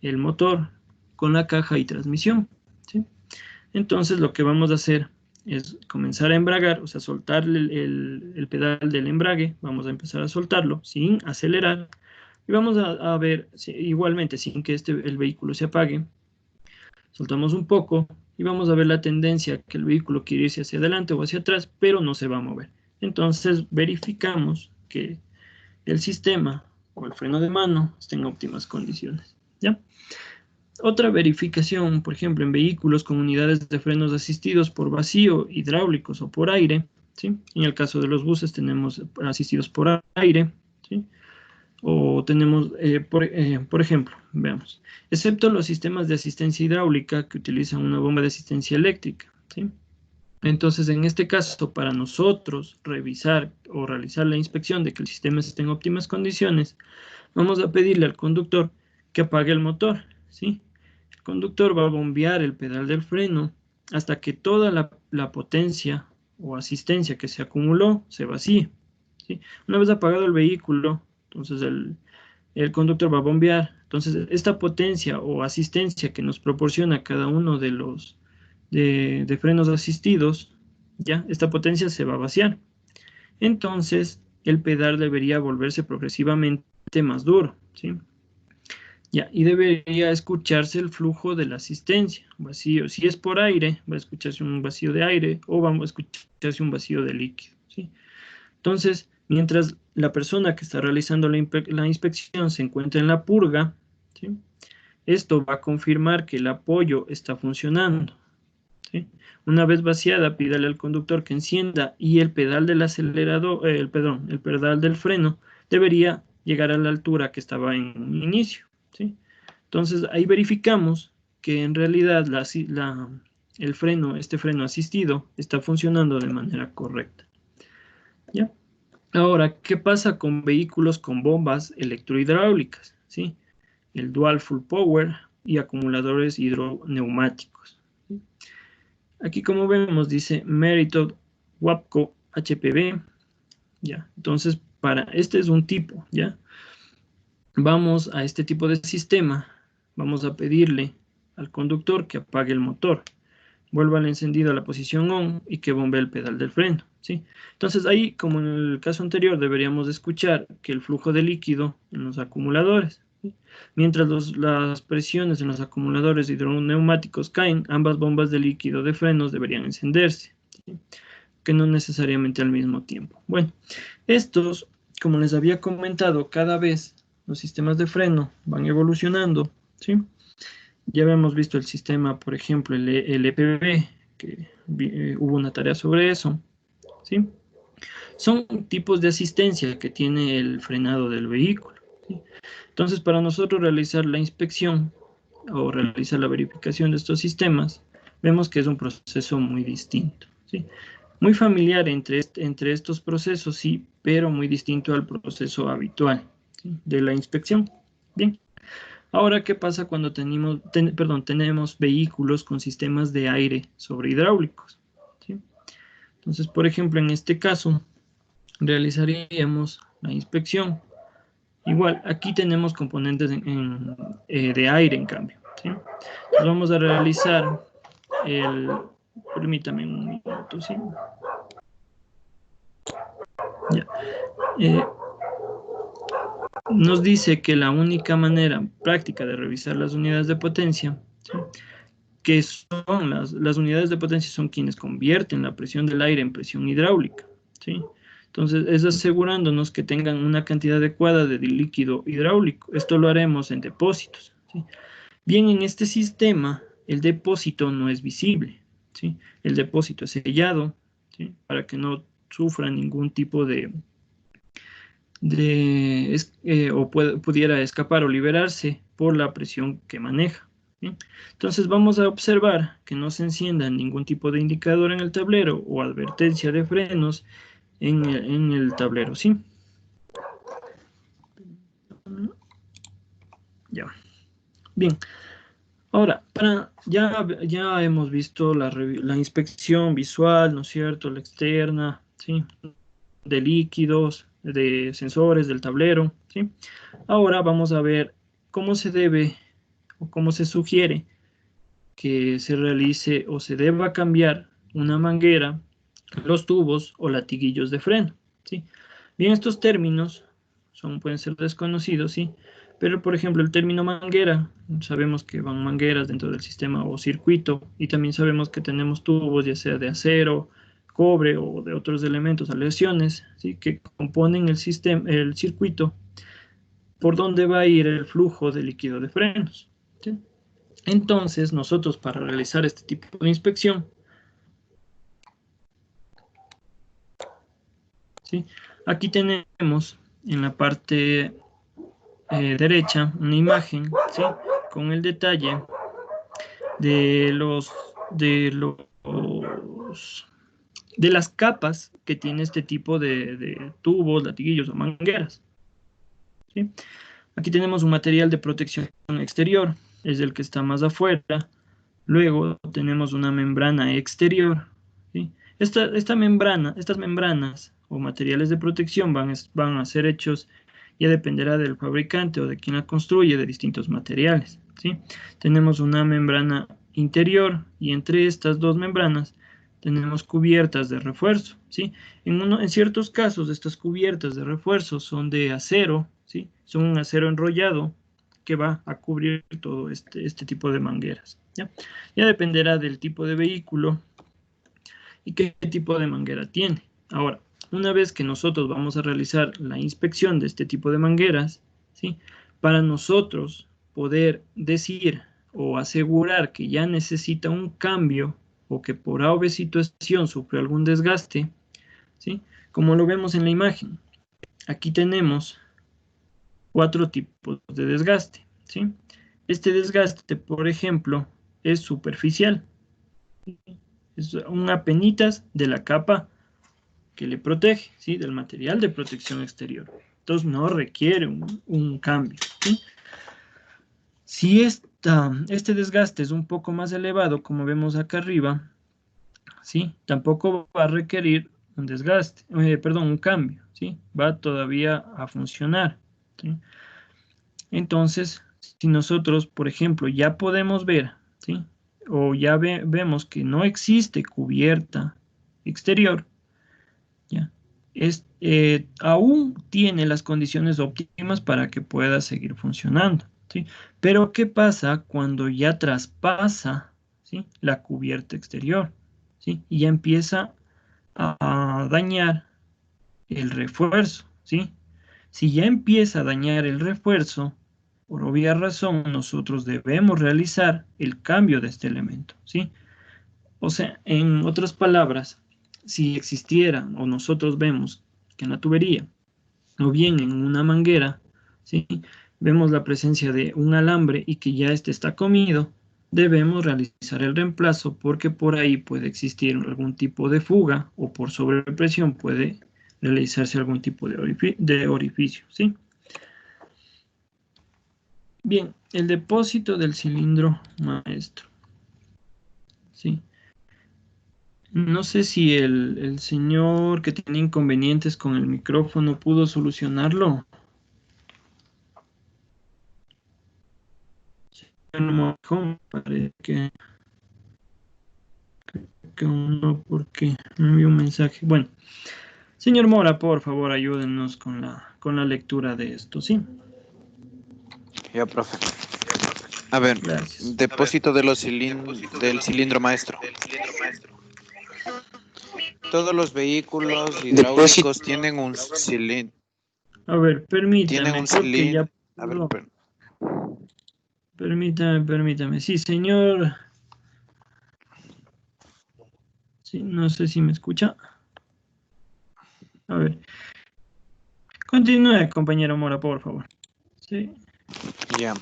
el motor con la caja y transmisión, ¿sí? Entonces lo que vamos a hacer es comenzar a embragar, o sea, soltar el pedal del embrague. Vamos a empezar a soltarlo sin acelerar y vamos a ver, igualmente sin que el vehículo se apague, soltamos un poco y vamos a ver la tendencia que el vehículo quiere irse hacia adelante o hacia atrás, pero no se va a mover. Entonces verificamos que el sistema o el freno de mano esté en óptimas condiciones, ¿ya? Otra verificación, por ejemplo, en vehículos con unidades de frenos asistidos por vacío, hidráulicos o por aire, ¿sí? En el caso de los buses tenemos asistidos por aire, ¿sí? O tenemos, por ejemplo, veamos, excepto los sistemas de asistencia hidráulica que utilizan una bomba de asistencia eléctrica, ¿sí? Entonces, en este caso, para nosotros revisar o realizar la inspección de que el sistema esté en óptimas condiciones, vamos a pedirle al conductor que apague el motor, ¿sí? El conductor va a bombear el pedal del freno hasta que toda la potencia o asistencia que se acumuló se vacíe, ¿sí? Una vez apagado el vehículo, entonces el conductor va a bombear. Entonces, esta potencia o asistencia que nos proporciona cada uno de los de frenos asistidos, ya, esta potencia se va a vaciar. Entonces, el pedal debería volverse progresivamente más duro, ¿sí? Ya, y debería escucharse el flujo de la asistencia, vacío. Si es por aire, va a escucharse un vacío de aire o vamos a escucharse un vacío de líquido, ¿sí? Entonces, mientras la persona que está realizando la inspección se encuentra en la purga, ¿sí? Esto va a confirmar que el apoyo está funcionando, ¿sí? Una vez vaciada, pídale al conductor que encienda y el pedal del acelerador, el pedal del freno debería llegar a la altura que estaba en un inicio, ¿sí? Entonces ahí verificamos que en realidad este freno asistido está funcionando de manera correcta, ¿ya? Ahora, ¿qué pasa con vehículos con bombas electrohidráulicas? ¿Sí? El Dual Full Power y acumuladores hidroneumáticos. ¿Sí? Aquí, como vemos, dice Meritor WAPCO HPV. ¿Ya? Entonces, este es un tipo, ¿ya? Vamos a este tipo de sistema, vamos a pedirle al conductor que apague el motor, vuelva al encendido a la posición ON y que bombee el pedal del freno, ¿sí? Entonces ahí, como en el caso anterior, deberíamos de escuchar que el flujo de líquido en los acumuladores, ¿sí? Mientras las presiones en los acumuladores hidroneumáticos caen, ambas bombas de líquido de frenos deberían encenderse, ¿sí? Que no necesariamente al mismo tiempo. Bueno, estos, como les había comentado, cada vez los sistemas de freno van evolucionando, ¿sí? Ya habíamos visto el sistema, por ejemplo, el EPB, que hubo una tarea sobre eso, ¿sí? Son tipos de asistencia que tiene el frenado del vehículo, ¿sí? Entonces, para nosotros realizar la inspección o realizar la verificación de estos sistemas, vemos que es un proceso muy distinto, ¿sí? Muy familiar entre estos procesos, sí, pero muy distinto al proceso habitual, ¿sí? De la inspección. Bien. Ahora, ¿qué pasa cuando tenemos vehículos con sistemas de aire sobre hidráulicos? ¿Sí? Entonces, por ejemplo, en este caso, realizaríamos la inspección. Igual, aquí tenemos componentes de aire, en cambio, ¿sí? Entonces, vamos a realizar permítame un minuto, ¿sí? Ya. Nos dice que la única manera práctica de revisar las unidades de potencia, ¿sí? Que son las unidades de potencia son quienes convierten la presión del aire en presión hidráulica, ¿sí? Entonces, es asegurándonos que tengan una cantidad adecuada de líquido hidráulico. Esto lo haremos en depósitos, ¿sí? Bien, en este sistema, el depósito no es visible, ¿sí? El depósito es sellado, ¿sí? Para que no sufra ningún tipo pudiera escapar o liberarse por la presión que maneja. ¿Sí? Entonces vamos a observar que no se encienda ningún tipo de indicador en el tablero o advertencia de frenos en el tablero, ¿sí? Ya. Bien. Ahora, ya hemos visto la inspección visual, ¿no es cierto? La externa, ¿sí? De líquidos, de sensores, del tablero, ¿sí? Ahora vamos a ver cómo se debe o cómo se sugiere que se realice o se deba cambiar una manguera, los tubos o latiguillos de freno, ¿sí? Bien, estos términos pueden ser desconocidos, ¿sí? Pero, por ejemplo, el término manguera, sabemos que van mangueras dentro del sistema o circuito, y también sabemos que tenemos tubos, ya sea de acero, cobre o de otros elementos, aleaciones, ¿sí? Que componen el circuito por donde va a ir el flujo de líquido de frenos, ¿sí? Entonces, nosotros para realizar este tipo de inspección, ¿sí? Aquí tenemos en la parte derecha una imagen, ¿sí? Con el detalle de las capas que tiene este tipo de tubos, latiguillos o mangueras, ¿sí? Aquí tenemos un material de protección exterior, es el que está más afuera. Luego tenemos una membrana exterior, ¿sí? Estas membranas o materiales de protección van a ser hechos, ya dependerá del fabricante o de quien la construye, de distintos materiales, ¿sí? Tenemos una membrana interior y entre estas dos membranas tenemos cubiertas de refuerzo, ¿sí? En ciertos casos, estas cubiertas de refuerzo son de acero, ¿sí? Son un acero enrollado que va a cubrir todo este tipo de mangueras, ¿ya? Ya dependerá del tipo de vehículo y qué tipo de manguera tiene. Ahora, una vez que nosotros vamos a realizar la inspección de este tipo de mangueras, ¿sí? Para nosotros poder decir o asegurar que ya necesita un cambio o que por A o B situación sufre algún desgaste, ¿sí? Como lo vemos en la imagen, aquí tenemos 4 tipos de desgaste, ¿sí? Este desgaste, por ejemplo, es superficial, es una penitas de la capa que le protege, ¿sí? Del material de protección exterior. Entonces no requiere un cambio, ¿sí? Si este desgaste es un poco más elevado, como vemos acá arriba, ¿sí? Tampoco va a requerir un desgaste, perdón, un cambio, ¿sí? Va todavía a funcionar, ¿sí? Entonces, si nosotros, por ejemplo, ya podemos ver, ¿sí? O ya vemos que no existe cubierta exterior, ¿ya? Aún tiene las condiciones óptimas para que pueda seguir funcionando, ¿sí? Pero ¿qué pasa cuando ya traspasa, ¿sí? La cubierta exterior, ¿sí? Y ya empieza a dañar el refuerzo, ¿sí? Si ya empieza a dañar el refuerzo, por obvia razón, nosotros debemos realizar el cambio de este elemento, ¿sí? O sea, en otras palabras, si existiera o nosotros vemos que en la tubería o bien en una manguera, ¿sí? Vemos la presencia de un alambre y que ya este está comido, debemos realizar el reemplazo porque por ahí puede existir algún tipo de fuga o por sobrepresión puede realizarse algún tipo de orificio, ¿sí? Bien, el depósito del cilindro maestro, ¿sí? No sé si el señor que tiene inconvenientes con el micrófono pudo solucionarlo. No, parece que aún no, porque me envió un mensaje. Bueno, señor Mora, por favor, ayúdenos con la lectura de esto, ¿sí? Ya, profe. A ver, Gracias. depósito de del cilindro maestro. Todos los vehículos hidráulicos tienen un cilindro. A ver, Tienen permítame, un creo que ya cilindro. A ver, pudo. Permítame. Sí, señor. Sí, no sé si me escucha. A ver. Continúe, compañero Mora, por favor. Sí, ya.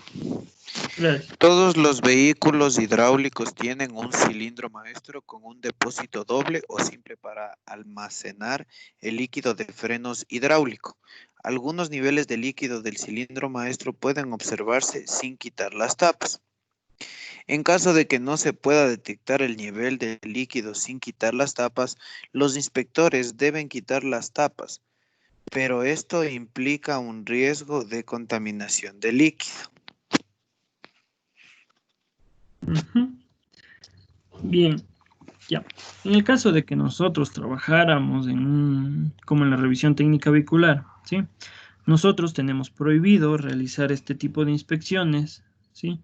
gracias. Todos los vehículos hidráulicos tienen un cilindro maestro con un depósito doble o simple para almacenar el líquido de frenos hidráulico. Algunos niveles de líquido del cilindro maestro pueden observarse sin quitar las tapas. En caso de que no se pueda detectar el nivel de líquido sin quitar las tapas, los inspectores deben quitar las tapas, pero esto implica un riesgo de contaminación de líquido. Ujú. Bien, ya. En el caso de que nosotros trabajáramos como en la revisión técnica vehicular, ¿sí? Nosotros tenemos prohibido realizar este tipo de inspecciones, ¿sí?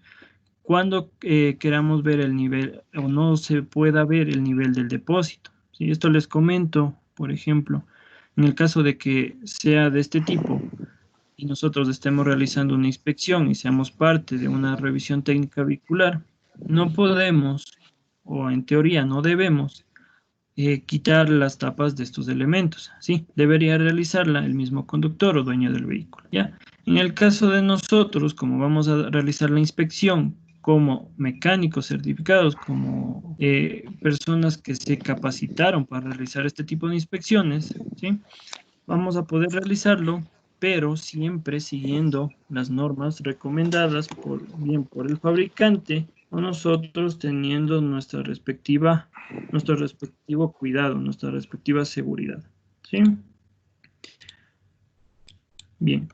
Cuando queramos ver el nivel o no se pueda ver el nivel del depósito, ¿sí? Esto les comento, por ejemplo, en el caso de que sea de este tipo y nosotros estemos realizando una inspección y seamos parte de una revisión técnica vehicular, no podemos, o en teoría no debemos, quitar las tapas de estos elementos. Sí, debería realizarla el mismo conductor o dueño del vehículo, ¿ya? En el caso de nosotros, como vamos a realizar la inspección como mecánicos certificados, como personas que se capacitaron para realizar este tipo de inspecciones, ¿sí? Vamos a poder realizarlo, pero siempre siguiendo las normas recomendadas bien por el fabricante o nosotros teniendo nuestro respectivo cuidado, nuestra respectiva seguridad. ¿Sí? Bien.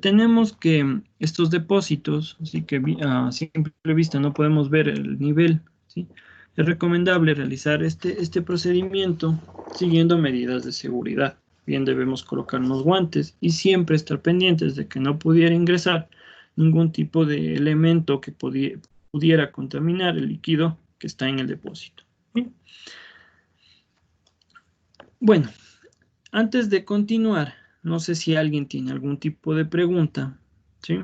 Tenemos que estos depósitos, así que a simple vista no podemos ver el nivel, ¿sí? Es recomendable realizar este procedimiento siguiendo medidas de seguridad. Bien, debemos colocarnos guantes y siempre estar pendientes de que no pudiera ingresar ningún tipo de elemento que pudiera contaminar el líquido que está en el depósito. ¿Bien? Bueno, antes de continuar, no sé si alguien tiene algún tipo de pregunta, ¿sí?,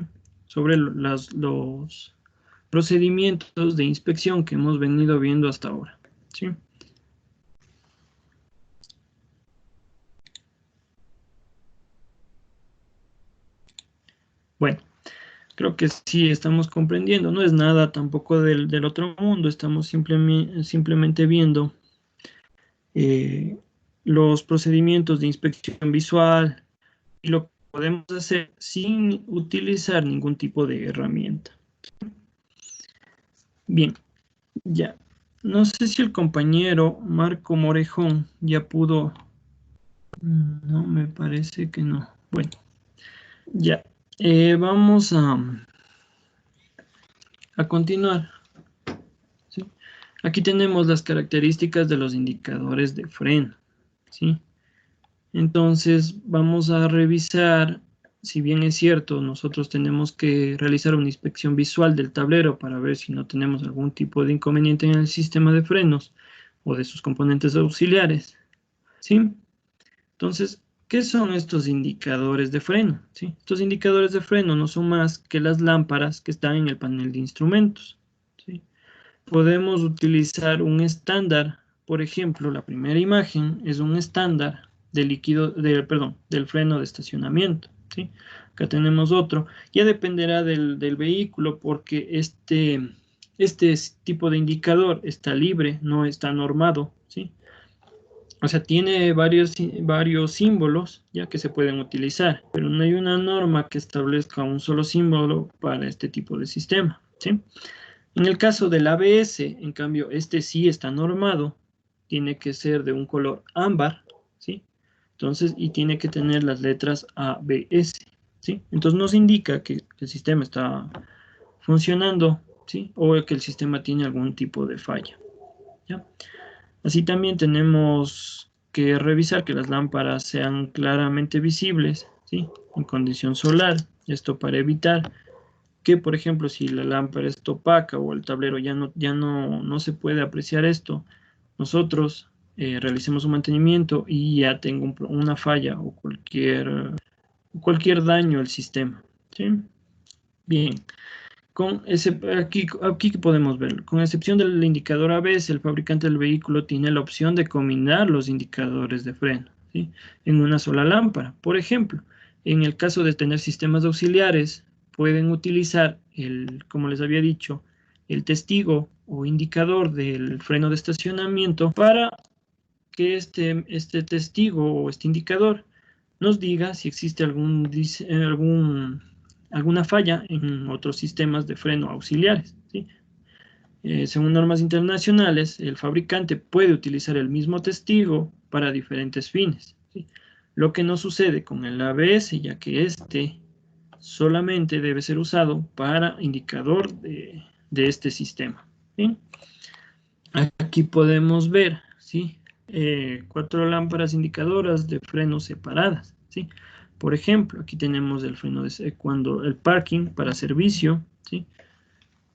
sobre los procedimientos de inspección que hemos venido viendo hasta ahora, ¿sí? Bueno, creo que sí estamos comprendiendo, no es nada tampoco del otro mundo, estamos simplemente viendo los procedimientos de inspección visual y lo que podemos hacer sin utilizar ningún tipo de herramienta. Bien, ya. No sé si el compañero Marco Morejón ya pudo. No, me parece que no. Bueno, ya. Vamos a continuar. ¿Sí? Aquí tenemos las características de los indicadores de freno, ¿sí? Entonces vamos a revisar, si bien es cierto, nosotros tenemos que realizar una inspección visual del tablero para ver si no tenemos algún tipo de inconveniente en el sistema de frenos o de sus componentes auxiliares, ¿sí? Entonces, ¿qué son estos indicadores de freno? ¿Sí? Estos indicadores de freno no son más que las lámparas que están en el panel de instrumentos, ¿sí? Podemos utilizar un estándar, por ejemplo, la primera imagen es un estándar del freno de estacionamiento, ¿sí? Acá tenemos otro, ya dependerá del vehículo porque este tipo de indicador está libre, no está normado, ¿sí? O sea, tiene varios símbolos ya que se pueden utilizar, pero no hay una norma que establezca un solo símbolo para este tipo de sistema, ¿sí? En el caso del ABS, en cambio, este sí está normado, tiene que ser de un color ámbar, ¿sí? Entonces, y tiene que tener las letras ABS, ¿sí? Entonces nos indica que el sistema está funcionando, ¿sí? O que el sistema tiene algún tipo de falla, ¿ya? Así también tenemos que revisar que las lámparas sean claramente visibles, ¿sí? En condición solar, esto para evitar que, por ejemplo, si la lámpara es opaca o el tablero ya no se puede apreciar esto, nosotros realicemos un mantenimiento y ya tengo una falla o cualquier daño al sistema, ¿sí? Bien, aquí podemos ver, con excepción del indicador ABS, el fabricante del vehículo tiene la opción de combinar los indicadores de freno, ¿sí?, en una sola lámpara. Por ejemplo, en el caso de tener sistemas auxiliares, pueden utilizar como les había dicho, el testigo o indicador del freno de estacionamiento para que este testigo o este indicador nos diga si existe alguna falla en otros sistemas de freno auxiliares, ¿sí? Según normas internacionales, el fabricante puede utilizar el mismo testigo para diferentes fines, ¿sí? Lo que no sucede con el ABS, ya que este solamente debe ser usado para indicador de este sistema, ¿sí? Aquí podemos ver, ¿sí?, 4 lámparas indicadoras de frenos separadas, ¿sí? Por ejemplo, aquí tenemos el freno cuando el parking para servicio, ¿sí?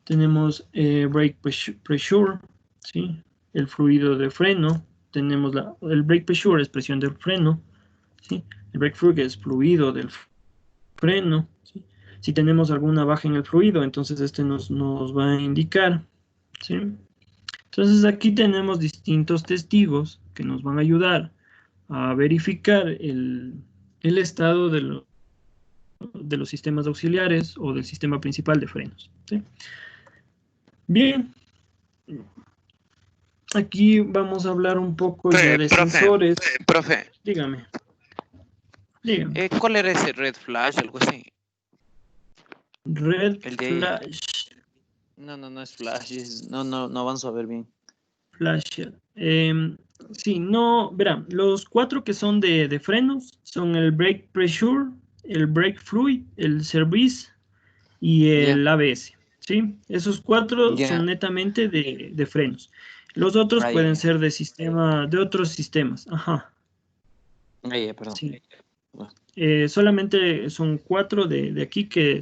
Tenemos brake pressure, ¿sí?, el fluido de freno. Tenemos el brake pressure es presión del freno, ¿sí? El brake fluid es fluido del freno, ¿sí? Si tenemos alguna baja en el fluido, entonces este nos va a indicar, ¿sí? Entonces aquí tenemos distintos testigos que nos van a ayudar a verificar el estado de los sistemas auxiliares o del sistema principal de frenos, ¿sí? Bien, aquí vamos a hablar un poco ya de sensores. Profe, Dígame. ¿cuál era ese red flash, algo así? Red El de flash. No es flash, no avanzo a ver bien. Flash. Sí, no, verán, los 4 que son de frenos son el brake pressure, el brake fluid, el service y el ABS, ¿sí? Esos 4 son netamente de frenos. Los otros Ah, pueden ya. ser de otros sistemas. Ajá. Ah, ya, perdón. Sí. Solamente son 4 de aquí que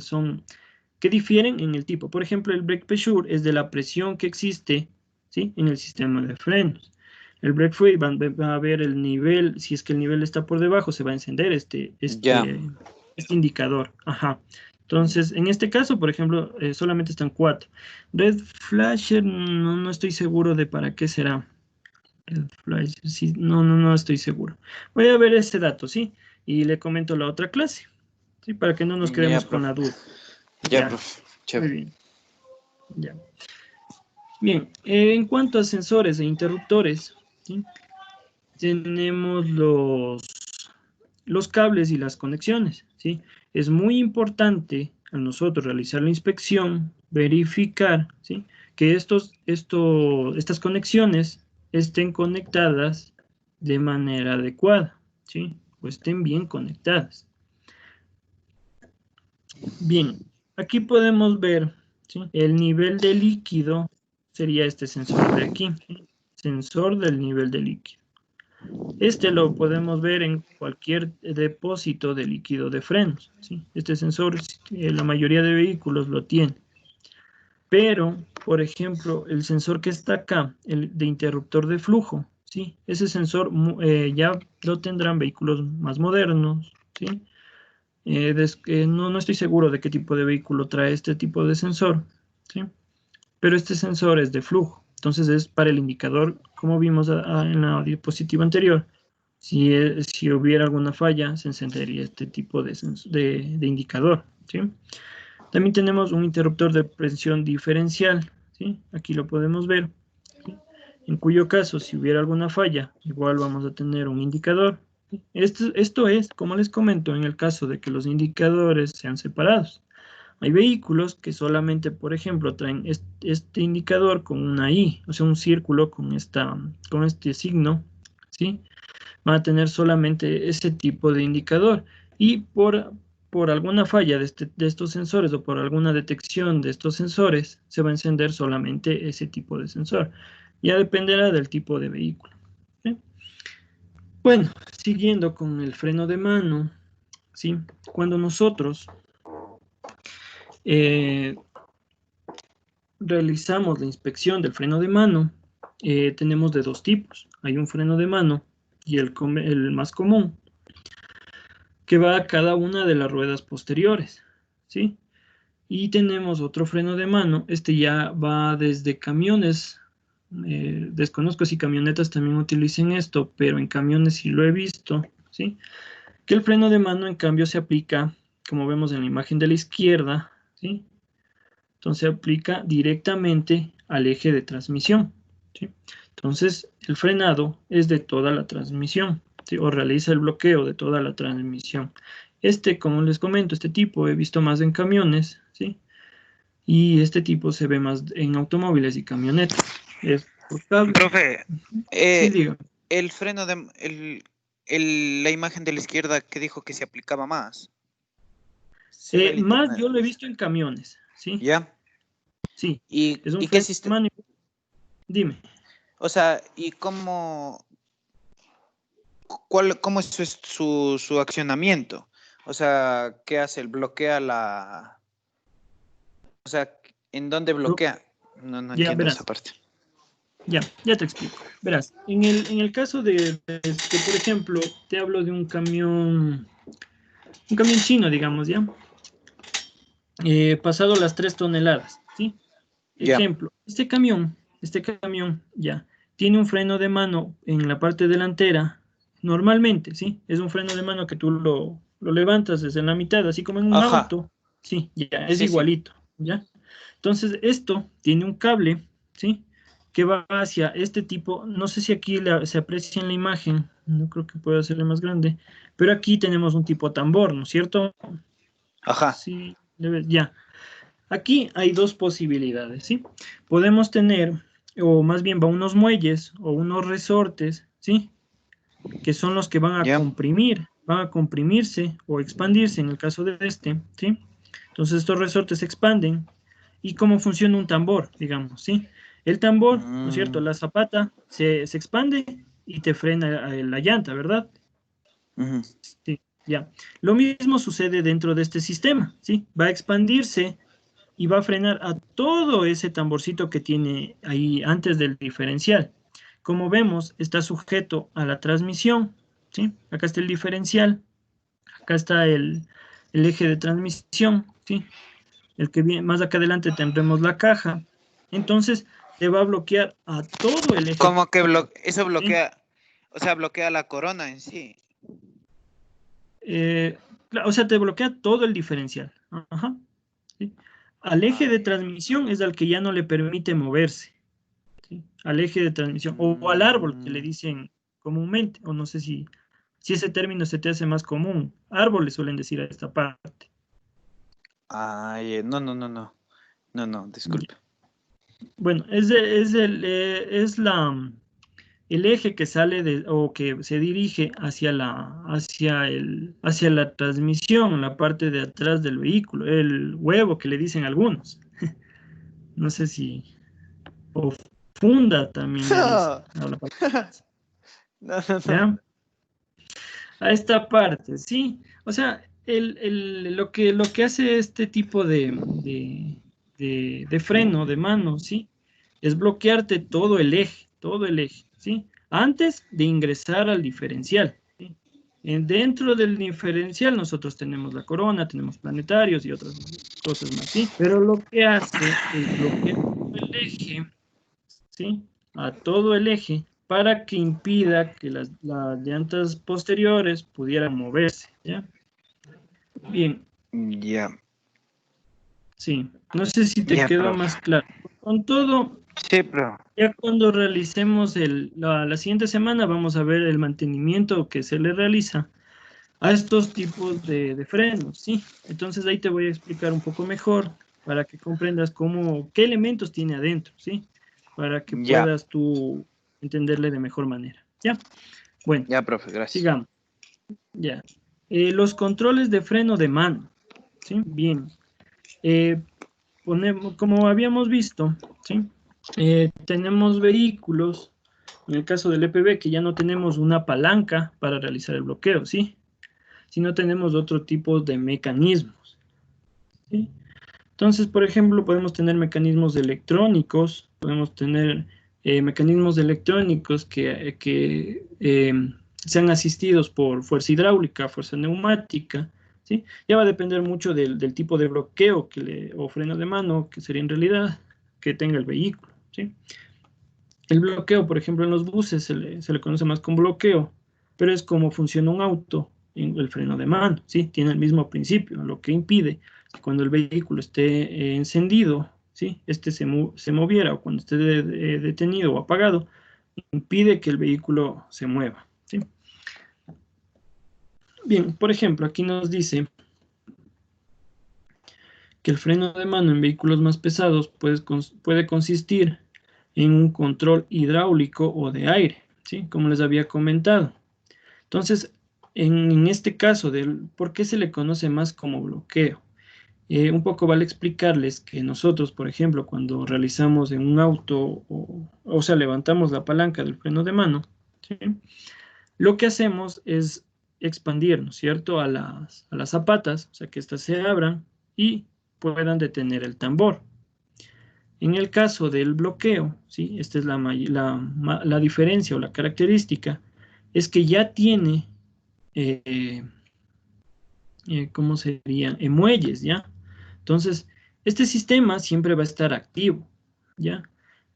difieren en el tipo. Por ejemplo, el brake pressure es de la presión que existe, ¿sí?, en el sistema de frenos. El brake fluid va a ver el nivel, si es que el nivel está por debajo, se va a encender Ya. este indicador. Ajá. Entonces, en este caso, por ejemplo, solamente están 4. Red flasher, no estoy seguro de para qué será. Red flasher, sí, no estoy seguro. Voy a ver este dato, ¿sí? Y le comento la otra clase, ¿sí? Para que no nos Ya, quedemos con la profe. duda. Ya, Ya, profe. muy Chévere. bien. Ya. Bien, en cuanto a sensores e interruptores, ¿sí?, tenemos los cables y las conexiones, ¿sí? Es muy importante a nosotros realizar la inspección, verificar, ¿sí?, que estas conexiones estén conectadas de manera adecuada, ¿sí?, o estén bien conectadas. Bien, aquí podemos ver, ¿sí?, el nivel de líquido sería este sensor de aquí, ¿sí?, sensor del nivel de líquido. Este lo podemos ver en cualquier depósito de líquido de frenos, ¿sí? Este sensor, la mayoría de vehículos lo tiene. Pero, por ejemplo, el sensor que está acá, el de interruptor de flujo, ¿sí?, ese sensor ya lo tendrán vehículos más modernos, ¿sí? No estoy seguro de qué tipo de vehículo trae este tipo de sensor, ¿sí? Pero este sensor es de flujo, entonces es para el indicador, como vimos en la diapositiva anterior. Si hubiera alguna falla, se encendería este tipo de indicador, ¿sí? También tenemos un interruptor de presión diferencial, ¿sí? Aquí lo podemos ver, ¿sí?, en cuyo caso, si hubiera alguna falla, igual vamos a tener un indicador, ¿sí? Esto es, como les comento, en el caso de que los indicadores sean separados. Hay vehículos que solamente, por ejemplo, traen este indicador con una I, o sea, un círculo con este signo, ¿sí? Van a tener solamente ese tipo de indicador. Y por alguna falla de estos sensores o por alguna detección de estos sensores, se va a encender solamente ese tipo de sensor. Ya dependerá del tipo de vehículo, ¿sí? Bueno, siguiendo con el freno de mano, ¿sí? Cuando nosotros eh, realizamos la inspección del freno de mano, tenemos de 2 tipos. Hay un freno de mano y el más común, que va a cada una de las ruedas posteriores, ¿sí? Y tenemos otro freno de mano, este ya va desde camiones, desconozco si camionetas también utilicen esto, pero en camiones sí lo he visto, ¿sí? Que el freno de mano en cambio se aplica, como vemos en la imagen de la izquierda, ¿sí? Entonces se aplica directamente al eje de transmisión, ¿sí? Entonces el frenado es de toda la transmisión, ¿sí?, o realiza el bloqueo de toda la transmisión. Como les comento, este tipo he visto más en camiones, ¿sí? Y este tipo se ve más en automóviles y camionetas. Es por cable. Profe, Sí, diga. el freno de la imagen de la izquierda que dijo que se aplicaba más. Se ve el Más internet. yo lo he visto en camiones, ¿sí? ¿Ya? Sí, es un ¿Y qué freno de sistema? mano. Dime. O sea, ¿y cómo es su accionamiento? O sea, ¿qué hace? ¿El bloquea la... O sea, ¿en dónde bloquea? No Ya entiendo esa verás. parte. Ya te explico. Verás, en el caso de que, por ejemplo, te hablo de un camión chino, digamos, ¿ya? Pasado las 3 toneladas, ¿sí? Ya. Ejemplo, este camión, ya, tiene un freno de mano en la parte delantera, normalmente, ¿sí? Es un freno de mano que tú lo levantas desde la mitad, así como en un Ajá. auto, sí, ya, es Sí, sí. igualito, ¿ya? Entonces, esto tiene un cable, ¿sí?, que va hacia este tipo, no sé si aquí se aprecia en la imagen, no creo que pueda hacerle más grande, pero aquí tenemos un tipo tambor, ¿no es cierto? Ajá. Sí, ya. Aquí hay 2 posibilidades, ¿sí? Podemos tener, o más bien va unos muelles o unos resortes, ¿sí?, que son los que Ya. van a comprimirse o expandirse en el caso de este, ¿sí? Entonces estos resortes se expanden y cómo funciona un tambor, digamos, ¿sí? El tambor, ¿no es cierto? La zapata se expande y te frena la llanta, ¿verdad? Sí, ya. Lo mismo sucede dentro de este sistema, ¿sí? Va a expandirse y va a frenar a todo ese tamborcito que tiene ahí antes del diferencial. Como vemos, está sujeto a la transmisión, ¿sí? Acá está el diferencial, acá está el eje de transmisión, ¿sí? El que viene más acá adelante tendremos la caja. Entonces, te va a bloquear a todo el eje. Como que eso ¿sí? bloquea, o sea, bloquea la corona en sí. O sea, te bloquea todo el diferencial. Ajá, ¿sí? Al eje de transmisión es al que ya no le permite moverse, ¿sí? Al eje de transmisión o al árbol que le dicen comúnmente, o no sé si ese término se te hace más común. Árbol le suelen decir a esta parte. Ay, no, disculpe. Bueno, el eje que sale o que se dirige hacia la transmisión, la parte de atrás del vehículo, el huevo que le dicen algunos. No sé si, o funda también le dicen. No. ¿Ya? A esta parte, sí. O sea, lo que hace este tipo de freno de mano, ¿sí? Es bloquearte todo el eje, ¿sí? Antes de ingresar al diferencial, ¿sí? Dentro del diferencial nosotros tenemos la corona, tenemos planetarios y otras cosas más, ¿sí? Pero lo que hace es bloquear todo el eje, ¿sí? A todo el eje para que impida que las llantas posteriores pudieran moverse, ¿ya? Bien, Ya. sí. No sé si te Ya, quedó profe. más claro. Con todo, Sí, pero ya cuando realicemos la siguiente semana vamos a ver el mantenimiento que se le realiza a estos tipos de frenos, ¿sí? Entonces ahí te voy a explicar un poco mejor para que comprendas qué elementos tiene adentro, ¿sí? Para que ya, puedas tú entenderle de mejor manera, ¿ya? Bueno, ya, profe, gracias. sigamos, ya. Los controles de freno de mano, ¿sí? Bien. Como habíamos visto, ¿sí? Tenemos vehículos, en el caso del EPB, que ya no tenemos una palanca para realizar el bloqueo, ¿sí? Sino tenemos otro tipo de mecanismos, ¿sí? Entonces, por ejemplo, podemos tener mecanismos electrónicos, podemos tener mecanismos electrónicos que sean asistidos por fuerza hidráulica, fuerza neumática, ¿sí? Ya va a depender mucho del tipo de bloqueo o freno de mano, que sería en realidad, que tenga el vehículo, ¿sí? El bloqueo, por ejemplo, en los buses se le conoce más como bloqueo, pero es como funciona un auto en el freno de mano, ¿sí? Tiene el mismo principio, lo que impide que cuando el vehículo esté encendido, ¿sí? Este se moviera, o cuando esté detenido o apagado, impide que el vehículo se mueva, ¿sí? Bien, por ejemplo, aquí nos dice que el freno de mano en vehículos más pesados puede consistir en un control hidráulico o de aire, ¿sí? Como les había comentado. Entonces, en este caso, ¿por qué se le conoce más como bloqueo? Un poco vale explicarles que nosotros, por ejemplo, cuando realizamos en un auto, o sea, levantamos la palanca del freno de mano, ¿sí? Lo que hacemos es expandir, ¿no es cierto?, a las zapatas, o sea, que éstas se abran y puedan detener el tambor. En el caso del bloqueo, ¿sí? Esta es la diferencia o la característica, es que ya tiene, ¿cómo sería? Muelles, ¿ya? Entonces, este sistema siempre va a estar activo, ¿ya?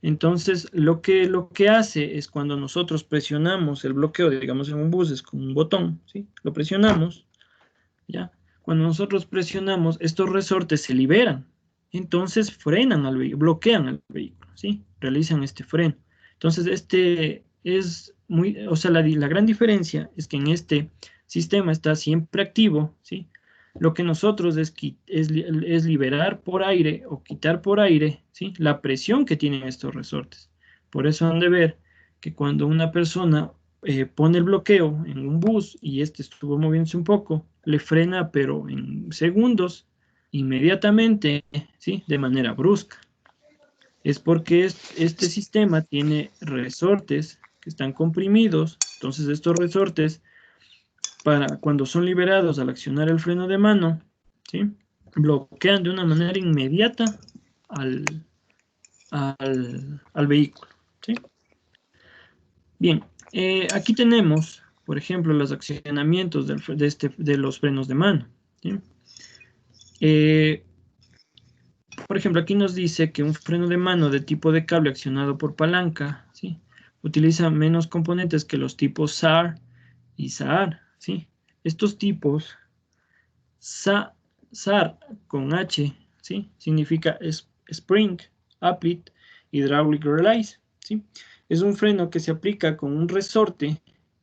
Entonces, lo que hace es cuando nosotros presionamos el bloqueo, digamos en un bus, es con un botón, ¿sí? Lo presionamos, ¿ya? Cuando nosotros presionamos, estos resortes se liberan, entonces frenan al vehículo, bloquean al vehículo, ¿sí? Realizan este freno. Entonces, este es o sea, la gran diferencia es que en este sistema está siempre activo, ¿sí? Lo que nosotros es liberar por aire o quitar por aire, ¿sí? La presión que tienen estos resortes. Por eso han de ver que cuando una persona pone el bloqueo en un bus y este estuvo moviéndose un poco, le frena, pero en segundos, inmediatamente, ¿sí? De manera brusca. Es porque este sistema tiene resortes que están comprimidos. Entonces estos resortes, cuando son liberados al accionar el freno de mano, ¿sí?, bloquean de una manera inmediata al vehículo, ¿sí? Bien, aquí tenemos, por ejemplo, los accionamientos de los frenos de mano, ¿sí? Por ejemplo, aquí nos dice que un freno de mano de tipo de cable accionado por palanca, ¿sí?, utiliza menos componentes que los tipos SAR y SAR, ¿sí? Estos tipos, SAR con H, ¿sí?, significa Spring Applied Hydraulic Release, ¿sí? Es un freno que se aplica con un resorte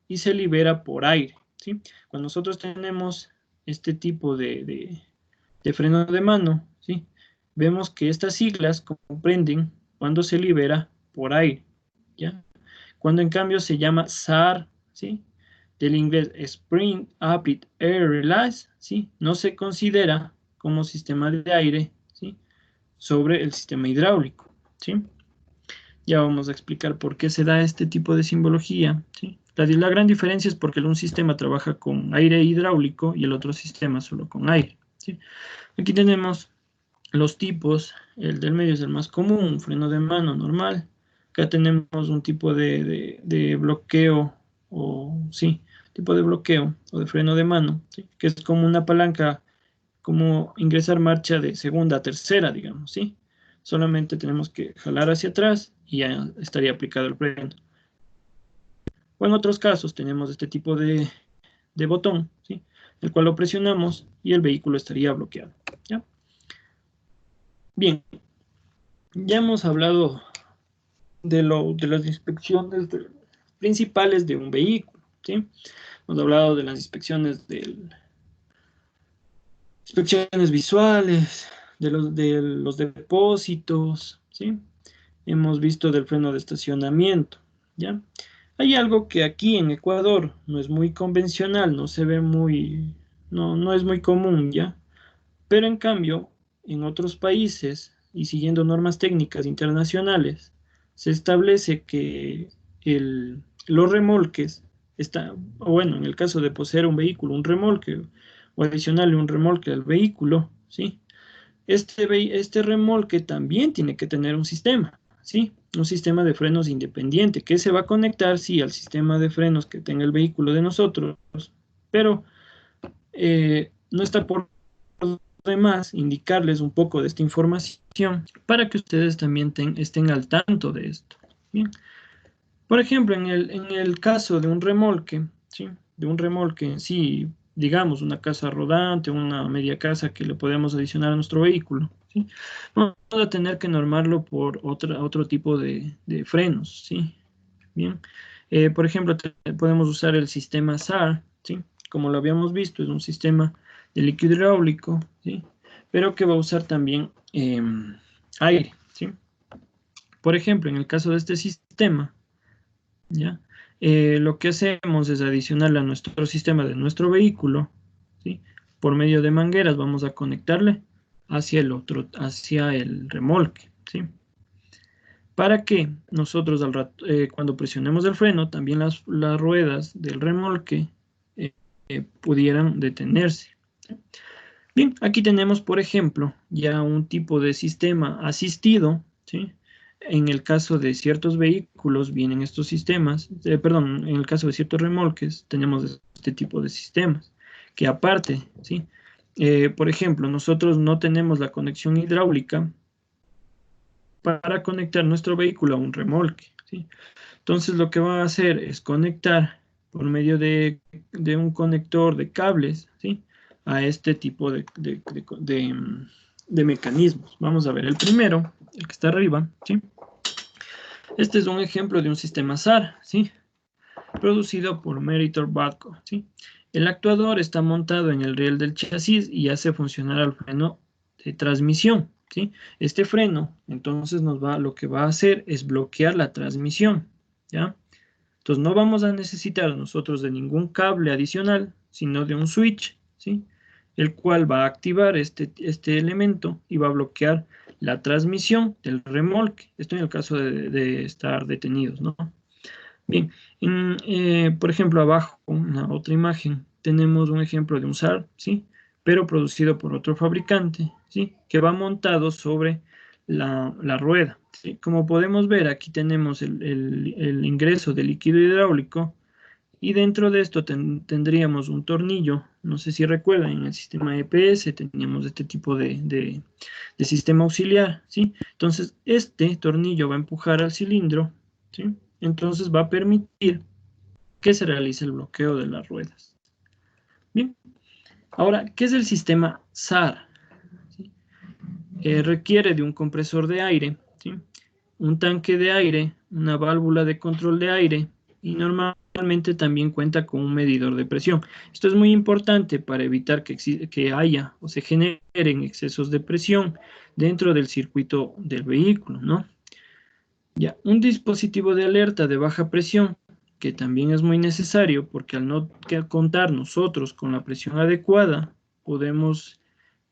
y se libera por aire, ¿sí? Cuando nosotros tenemos este tipo de freno de mano, ¿sí?, vemos que estas siglas comprenden cuando se libera por aire, ¿ya? Cuando en cambio se llama SAR, ¿sí?, del inglés Spring Applied Air Release, ¿sí?, no se considera como sistema de aire, ¿sí?, sobre el sistema hidráulico, ¿sí? Ya vamos a explicar por qué se da este tipo de simbología, ¿sí? La gran diferencia es porque un sistema trabaja con aire hidráulico y el otro sistema solo con aire, ¿sí? Aquí tenemos los tipos. El del medio es el más común, un freno de mano normal. Acá tenemos un tipo de bloqueo, tipo de bloqueo o de freno de mano, ¿sí?, que es como una palanca, como ingresar marcha de segunda a tercera, digamos, ¿sí? Solamente tenemos que jalar hacia atrás y ya estaría aplicado el freno. O en otros casos tenemos este tipo de botón, ¿sí?, el cual lo presionamos y el vehículo estaría bloqueado, ¿ya? Bien, ya hemos hablado de las inspecciones principales de un vehículo, ¿sí? Hemos hablado de las inspecciones visuales, de los depósitos, ¿sí? Hemos visto del freno de estacionamiento, ¿ya? Hay algo que aquí en Ecuador no es muy convencional, no se ve no es muy común, ¿ya? Pero en cambio, en otros países y siguiendo normas técnicas internacionales, se establece que los remolques, bueno, en el caso de poseer un vehículo, un remolque, o adicionarle un remolque al vehículo, ¿sí?, este remolque también tiene que tener un sistema, ¿sí?, un sistema de frenos independiente, que se va a conectar, sí, al sistema de frenos que tenga el vehículo de nosotros, pero no está por demás indicarles un poco de esta información para que ustedes también estén al tanto de esto. Bien. Por ejemplo, en el caso de un remolque, ¿sí?, de un remolque en sí, digamos, una casa rodante, una media casa que le podemos adicionar a nuestro vehículo, ¿sí?, vamos a tener que normarlo por otro tipo de frenos, ¿sí? Bien. Por ejemplo, podemos usar el sistema SAR, ¿sí?, como lo habíamos visto, es un sistema de líquido hidráulico, ¿sí?, pero que va a usar también aire, ¿sí? Por ejemplo, en el caso de este sistema, ¿ya? Lo que hacemos es adicionarle a nuestro sistema de nuestro vehículo, ¿sí?, por medio de mangueras vamos a conectarle hacia el remolque, ¿sí?, para que nosotros cuando presionemos el freno, también las ruedas del remolque pudieran detenerse. Bien, aquí tenemos, por ejemplo, ya un tipo de sistema asistido, ¿sí? En el caso de ciertos vehículos vienen estos sistemas, perdón, en el caso de ciertos remolques tenemos este tipo de sistemas, que aparte, ¿sí? Por ejemplo, nosotros no tenemos la conexión hidráulica para conectar nuestro vehículo a un remolque, ¿sí? Entonces lo que va a hacer es conectar por medio de un conector de cables, ¿sí?, a este tipo de mecanismos. Vamos a ver el primero, el que está arriba, ¿sí? Este es un ejemplo de un sistema SAR, ¿sí?, producido por Meritor Badco, ¿sí? El actuador está montado en el riel del chasis y hace funcionar al freno de transmisión, ¿sí? Este freno, entonces, lo que va a hacer es bloquear la transmisión, ¿ya? Entonces no vamos a necesitar nosotros de ningún cable adicional, sino de un switch, ¿sí?, el cual va a activar este elemento y va a bloquear la transmisión del remolque. Esto en el caso de estar detenidos, ¿no? Bien, por ejemplo, abajo, en la otra imagen, tenemos un ejemplo de un SAR, ¿sí? Pero producido por otro fabricante, ¿sí? Que va montado sobre la rueda, ¿sí? Como podemos ver, aquí tenemos el ingreso de líquido hidráulico y dentro de esto tendríamos un tornillo. No sé si recuerdan, en el sistema EPS teníamos este tipo de sistema auxiliar, ¿sí? Entonces, este tornillo va a empujar al cilindro, ¿sí? Entonces va a permitir que se realice el bloqueo de las ruedas. Bien, ahora, ¿qué es el sistema SAR? ¿Sí? Requiere de un compresor de aire, ¿sí? Un tanque de aire, una válvula de control de aire y normalmente también cuenta con un medidor de presión. Esto es muy importante para evitar que haya o se generen excesos de presión dentro del circuito del vehículo, ¿no? Ya, un dispositivo de alerta de baja presión, que también es muy necesario porque al no contar nosotros con la presión adecuada, podemos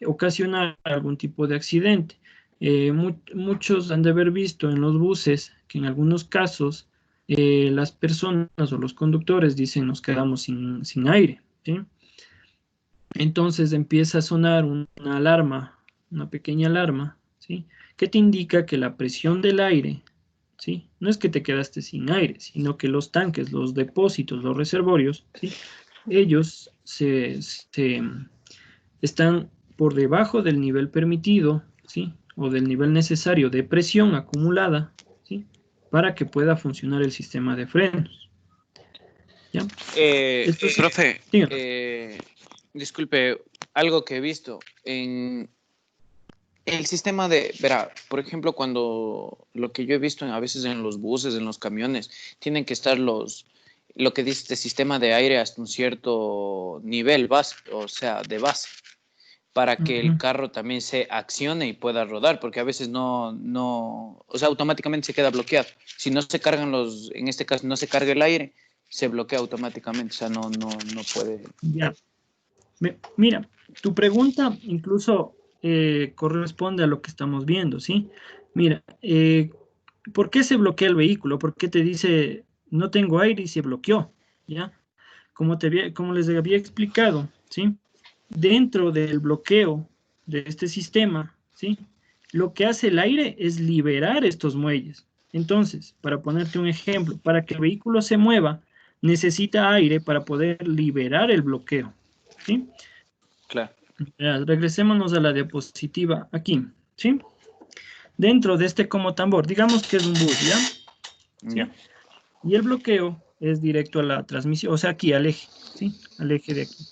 ocasionar algún tipo de accidente. Muchos han de haber visto en los buses que en algunos casos las personas o los conductores dicen nos quedamos sin aire, ¿sí? Entonces empieza a sonar una alarma, una pequeña alarma, ¿sí? Que te indica que la presión del aire, ¿sí? No es que te quedaste sin aire, sino que los tanques, los depósitos, los reservorios, ¿sí? Ellos están por debajo del nivel permitido, ¿sí? O del nivel necesario de presión acumulada, ¿sí? Para que pueda funcionar el sistema de frenos. ¿Ya? Profe, Dígame. disculpe, algo que he visto en el sistema de, verá, por ejemplo, cuando lo que yo he visto a veces en los buses, en los camiones, tienen que estar lo que dice este sistema de aire hasta un cierto nivel base, o sea, de base, para que el carro también se accione y pueda rodar, porque a veces o sea, automáticamente se queda bloqueado. Si no se cargan en este caso, no se carga el aire, se bloquea automáticamente, o sea, no puede. Ya. Mira, tu pregunta incluso corresponde a lo que estamos viendo, ¿sí? Mira, ¿por qué se bloquea el vehículo? ¿Por qué te dice no tengo aire y se bloqueó? ¿Ya? Como les había explicado, ¿sí? Dentro del bloqueo de este sistema, ¿sí? Lo que hace el aire es liberar estos muelles. Entonces, para ponerte un ejemplo, para que el vehículo se mueva, necesita aire para poder liberar el bloqueo, ¿sí? Claro. Regresémonos a la diapositiva aquí, ¿sí? Dentro de este como tambor, digamos que es un bus, ¿ya? ¿Sí? Ya. Y el bloqueo es directo a la transmisión, o sea, aquí al eje, ¿sí? Al eje de aquí,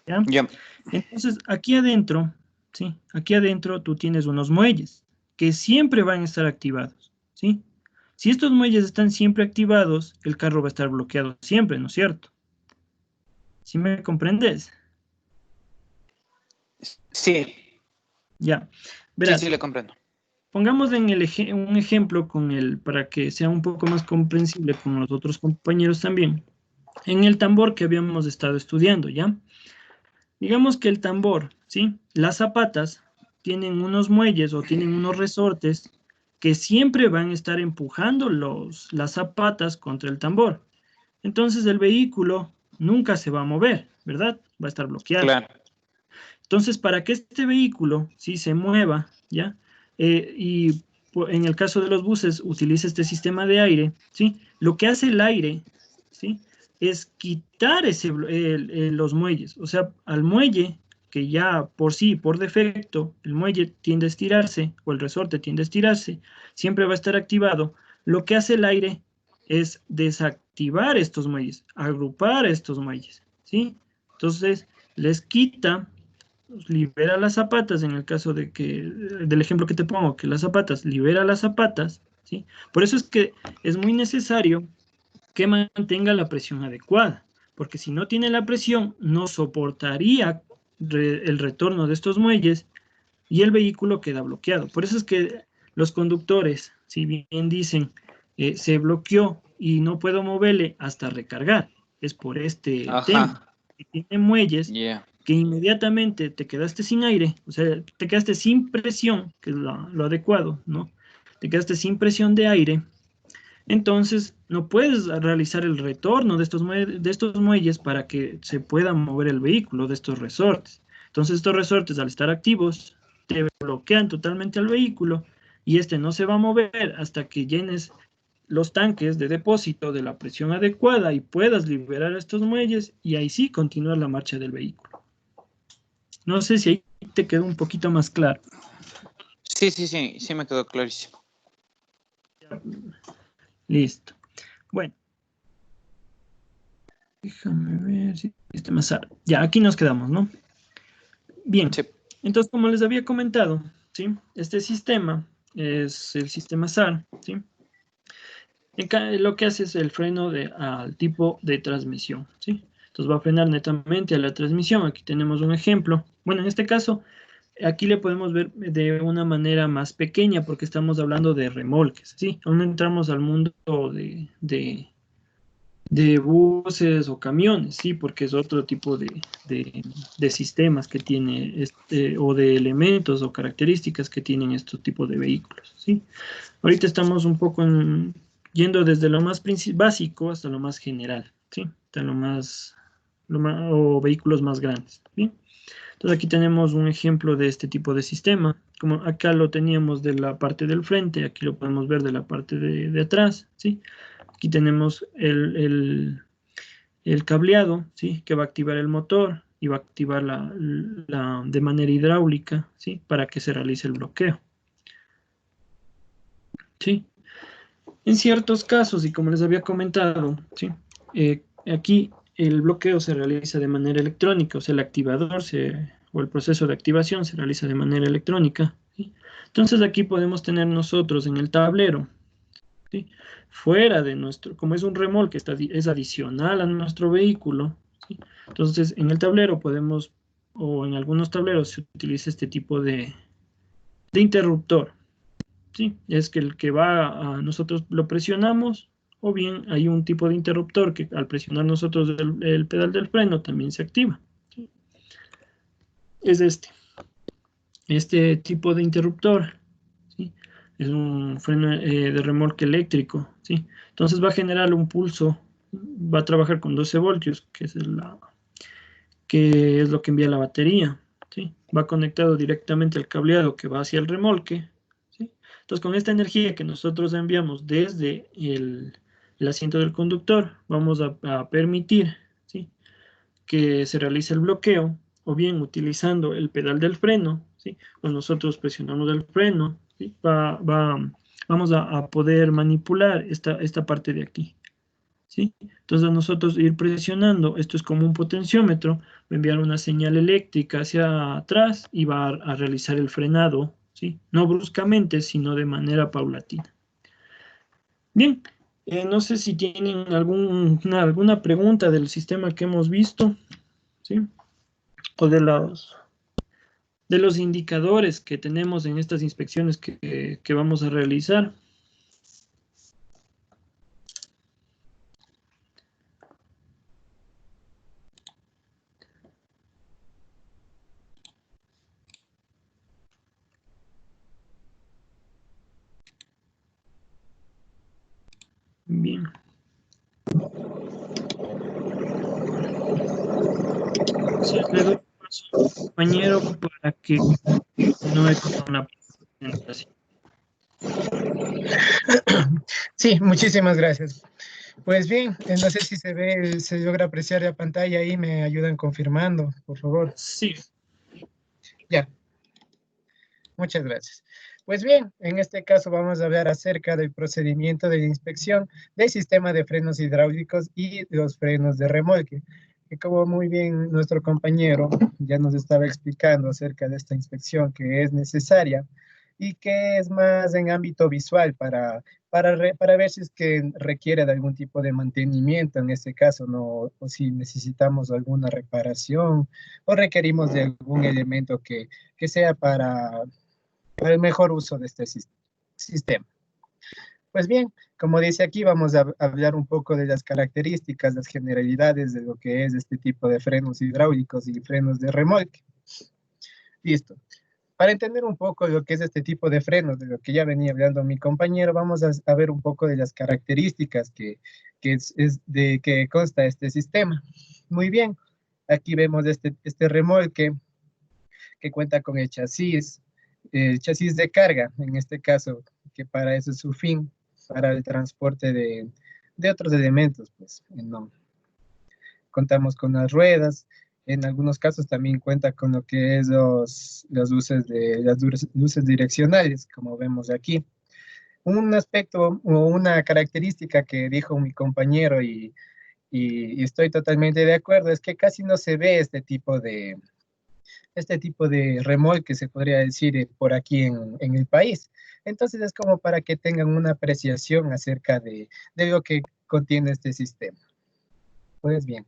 ¿ya? Ya. Entonces, aquí adentro, ¿sí? Aquí adentro tú tienes unos muelles que siempre van a estar activados, ¿sí? Si estos muelles están siempre activados, el carro va a estar bloqueado siempre, ¿no es cierto? ¿Sí me comprendes? Sí, Ya. sí, Verás, sí, le comprendo. pongamos en un ejemplo para que sea un poco más comprensible con los otros compañeros también. En el tambor que habíamos estado estudiando, ¿ya? Digamos que el tambor, ¿sí? Las zapatas tienen unos muelles o tienen unos resortes que siempre van a estar empujando las zapatas contra el tambor. Entonces el vehículo nunca se va a mover, ¿verdad? Va a estar bloqueado. Claro. Entonces, para que este vehículo sí se mueva, ¿ya? En el caso de los buses utiliza este sistema de aire, ¿sí? Lo que hace el aire, ¿sí? Es quitar los muelles. O sea, al muelle, que ya por sí, por defecto, el muelle tiende a estirarse, o el resorte tiende a estirarse, siempre va a estar activado. Lo que hace el aire es desactivar estos muelles, agrupar estos muelles, ¿sí? Entonces, les quita, libera las zapatas, en el caso del ejemplo que te pongo, que las zapatas, libera las zapatas, ¿sí? Por eso es que es muy necesario que mantenga la presión adecuada, porque si no tiene la presión, no soportaría el retorno de estos muelles y el vehículo queda bloqueado. Por eso es que los conductores, si bien dicen, se bloqueó y no puedo moverle hasta recargar, es por este tema. Ajá. Si tiene muelles, Yeah. que inmediatamente te quedaste sin aire, o sea, te quedaste sin presión, que es lo adecuado, ¿no? Te quedaste sin presión de aire, entonces no puedes realizar el retorno de estos muelles para que se pueda mover el vehículo de estos resortes. Entonces estos resortes, al estar activos, te bloquean totalmente al vehículo y este no se va a mover hasta que llenes los tanques de depósito de la presión adecuada y puedas liberar estos muelles y ahí sí continuar la marcha del vehículo. No sé si ahí te quedó un poquito más claro. Sí, sí, sí, sí me quedó clarísimo. Listo. Bueno. Déjame ver si sistema SAR. Ya, aquí nos quedamos, ¿no? Bien. Sí. Entonces, como les había comentado, ¿sí? Este sistema es el sistema SAR, ¿sí? Lo que hace es el freno al tipo de transmisión, ¿sí? Entonces va a frenar netamente a la transmisión. Aquí tenemos un ejemplo. Bueno, en este caso, aquí le podemos ver de una manera más pequeña porque estamos hablando de remolques, ¿sí? Aún no entramos al mundo de buses o camiones, sí, porque es otro tipo de sistemas que tiene o de elementos o características que tienen estos tipos de vehículos, sí. Ahorita estamos un poco yendo desde lo más básico hasta lo más general, sí, hasta o vehículos más grandes, ¿sí? Entonces aquí tenemos un ejemplo de este tipo de sistema, como acá lo teníamos de la parte del frente, aquí lo podemos ver de la parte de atrás, ¿sí? Aquí tenemos el cableado, ¿sí? Que va a activar el motor y va a activar de manera hidráulica, ¿sí? Para que se realice el bloqueo. ¿Sí? En ciertos casos, y como les había comentado, ¿sí? Aquí el bloqueo se realiza de manera electrónica, o sea, el activador o el proceso de activación se realiza de manera electrónica, ¿sí? Entonces aquí podemos tener nosotros en el tablero, ¿sí? Fuera de como es un remolque, es adicional a nuestro vehículo, ¿sí? Entonces en el tablero o en algunos tableros se utiliza este tipo de interruptor, ¿sí? Es que el que nosotros lo presionamos, o bien hay un tipo de interruptor que al presionar nosotros el pedal del freno también se activa, ¿sí? Es este tipo de interruptor, ¿sí? Es un freno de remolque eléctrico, ¿sí? Entonces va a generar un pulso, va a trabajar con 12 voltios, que es lo que envía la batería, ¿sí? Va conectado directamente al cableado que va hacia el remolque, ¿sí? Entonces con esta energía que nosotros enviamos desde el asiento del conductor, vamos a permitir, ¿sí? Que se realice el bloqueo, o bien utilizando el pedal del freno, ¿sí? Cuando nosotros presionamos el freno, ¿sí? Vamos a poder manipular esta parte de aquí, ¿sí? Entonces a nosotros ir presionando, esto es como un potenciómetro, va a enviar una señal eléctrica hacia atrás y va a realizar el frenado, ¿sí? No bruscamente, sino de manera paulatina. Bien, no sé si tienen alguna pregunta del sistema que hemos visto, ¿sí? O de los indicadores que tenemos en estas inspecciones que vamos a realizar. Bien. Sí, le doy paso a mi compañero para que continúe con la presentación. Sí, muchísimas gracias. Pues bien, no sé si se logra apreciar la pantalla ahí, me ayudan confirmando, por favor. Sí. Ya, muchas gracias. Pues bien, en este caso vamos a hablar acerca del procedimiento de inspección del sistema de frenos hidráulicos y los frenos de remolque, que como muy bien nuestro compañero ya nos estaba explicando acerca de esta inspección que es necesaria y que es más en ámbito visual para ver si es que requiere de algún tipo de mantenimiento en este caso, ¿no? O si necesitamos alguna reparación o requerimos de algún elemento que sea para el mejor uso de este sistema. Pues bien, como dice aquí, vamos a hablar un poco de las características, las generalidades de lo que es este tipo de frenos hidráulicos y frenos de remolque. Listo. Para entender un poco lo que es este tipo de frenos, de lo que ya venía hablando mi compañero, vamos a ver un poco de las características que consta este sistema. Muy bien, aquí vemos este remolque que cuenta con el chasis de carga, en este caso, que para eso es su fin, para el transporte de otros elementos, pues, no. Contamos con las ruedas, en algunos casos también cuenta con lo que es las luces direccionales, como vemos aquí. Un aspecto o una característica que dijo mi compañero y estoy totalmente de acuerdo es que casi no se ve este tipo de remolque, se podría decir, por aquí en el país. Entonces es como para que tengan una apreciación acerca de lo que contiene este sistema. Pues bien,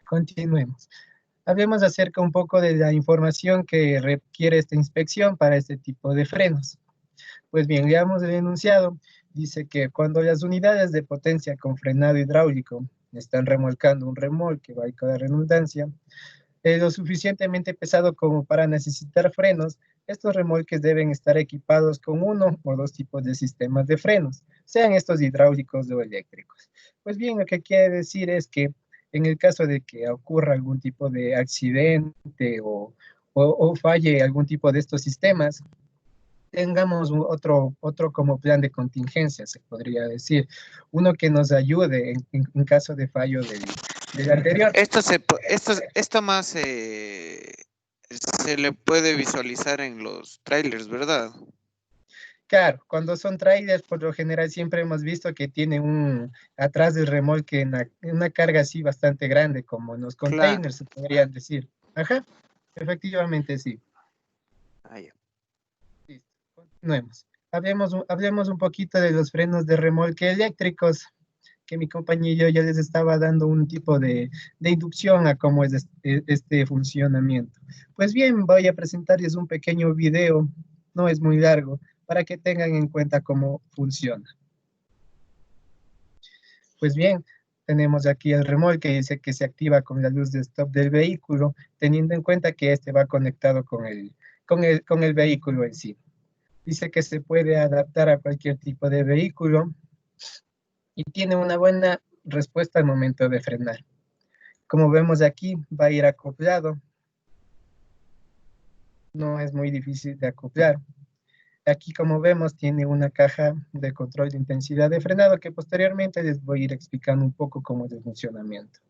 continuemos. Hablemos acerca un poco de la información que requiere esta inspección para este tipo de frenos. Pues bien, ya hemos enunciado, dice que cuando las unidades de potencia con frenado hidráulico están remolcando un remolque, valga la redundancia, lo suficientemente pesado como para necesitar frenos, estos remolques deben estar equipados con uno o dos tipos de sistemas de frenos, sean estos hidráulicos o eléctricos. Pues bien, lo que quiere decir es que en el caso de que ocurra algún tipo de accidente o falle algún tipo de estos sistemas, tengamos otro como plan de contingencia, se podría decir, uno que nos ayude en caso de fallo del anterior. Esto más se le puede visualizar en los trailers, ¿verdad? Claro, cuando son trailers, por lo general siempre hemos visto que tiene atrás del remolque una carga así bastante grande, como en los Claro. containers, se podrían decir. Ajá, efectivamente sí. Ah, ya. Listo, continuemos. Hablemos un poquito de los frenos de remolque eléctricos, que mi compañero ya les estaba dando un tipo de inducción a cómo es este funcionamiento. Pues bien, voy a presentarles un pequeño video, no es muy largo, para que tengan en cuenta cómo funciona. Pues bien, tenemos aquí el remolque, dice que se activa con la luz de stop del vehículo, teniendo en cuenta que este va conectado con el vehículo en sí. Dice que se puede adaptar a cualquier tipo de vehículo y tiene una buena respuesta al momento de frenar. Como vemos aquí, va a ir acoplado. No es muy difícil de acoplar. Aquí, como vemos, tiene una caja de control de intensidad de frenado que posteriormente les voy a ir explicando un poco cómo es el funcionamiento.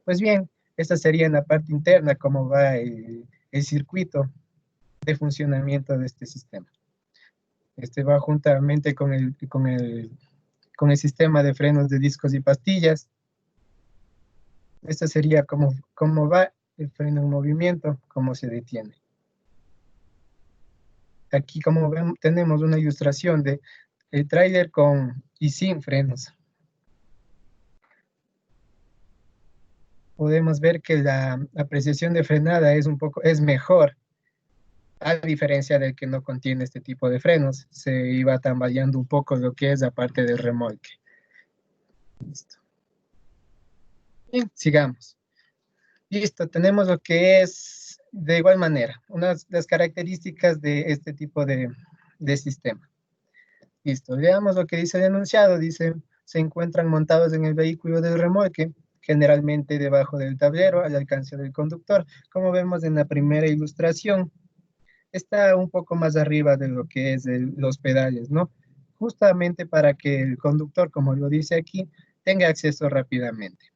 Pues bien, esta sería en la parte interna cómo va el circuito de funcionamiento de este sistema. Este va juntamente con el sistema de frenos de discos y pastillas. Esta sería cómo va el freno en movimiento, cómo se detiene. Aquí, como ven, tenemos una ilustración de el tráiler con y sin frenos. Podemos ver que la apreciación de frenada es mejor, a diferencia del que no contiene este tipo de frenos. Se iba tambaleando un poco lo que es la parte del remolque. Listo. Bien, sigamos. Listo, tenemos lo que es, de igual manera, las características de este tipo de sistema. Listo, veamos lo que dice el enunciado. Dice, se encuentran montados en el vehículo del remolque, generalmente debajo del tablero, al alcance del conductor. Como vemos en la primera ilustración, está un poco más arriba de lo que es los pedales, ¿no? Justamente para que el conductor, como lo dice aquí, tenga acceso rápidamente.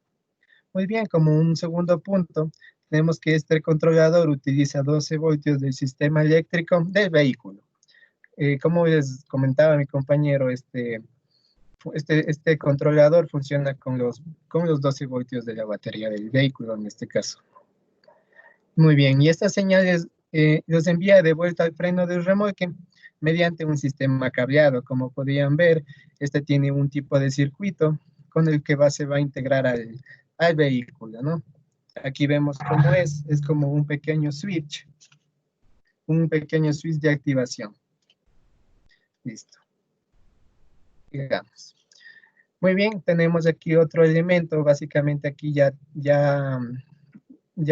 Muy bien, como un segundo punto, tenemos que este controlador utiliza 12 voltios del sistema eléctrico del vehículo. Como les comentaba mi compañero, este controlador funciona con los 12 voltios de la batería del vehículo en este caso. Muy bien, y estas señales los envía de vuelta al freno del remolque mediante un sistema cableado. Como podían ver, este tiene un tipo de circuito con el que se va a integrar al vehículo, ¿no? Aquí vemos cómo es como un pequeño switch de activación. Listo. digamos. Muy bien, tenemos aquí otro elemento, básicamente aquí ya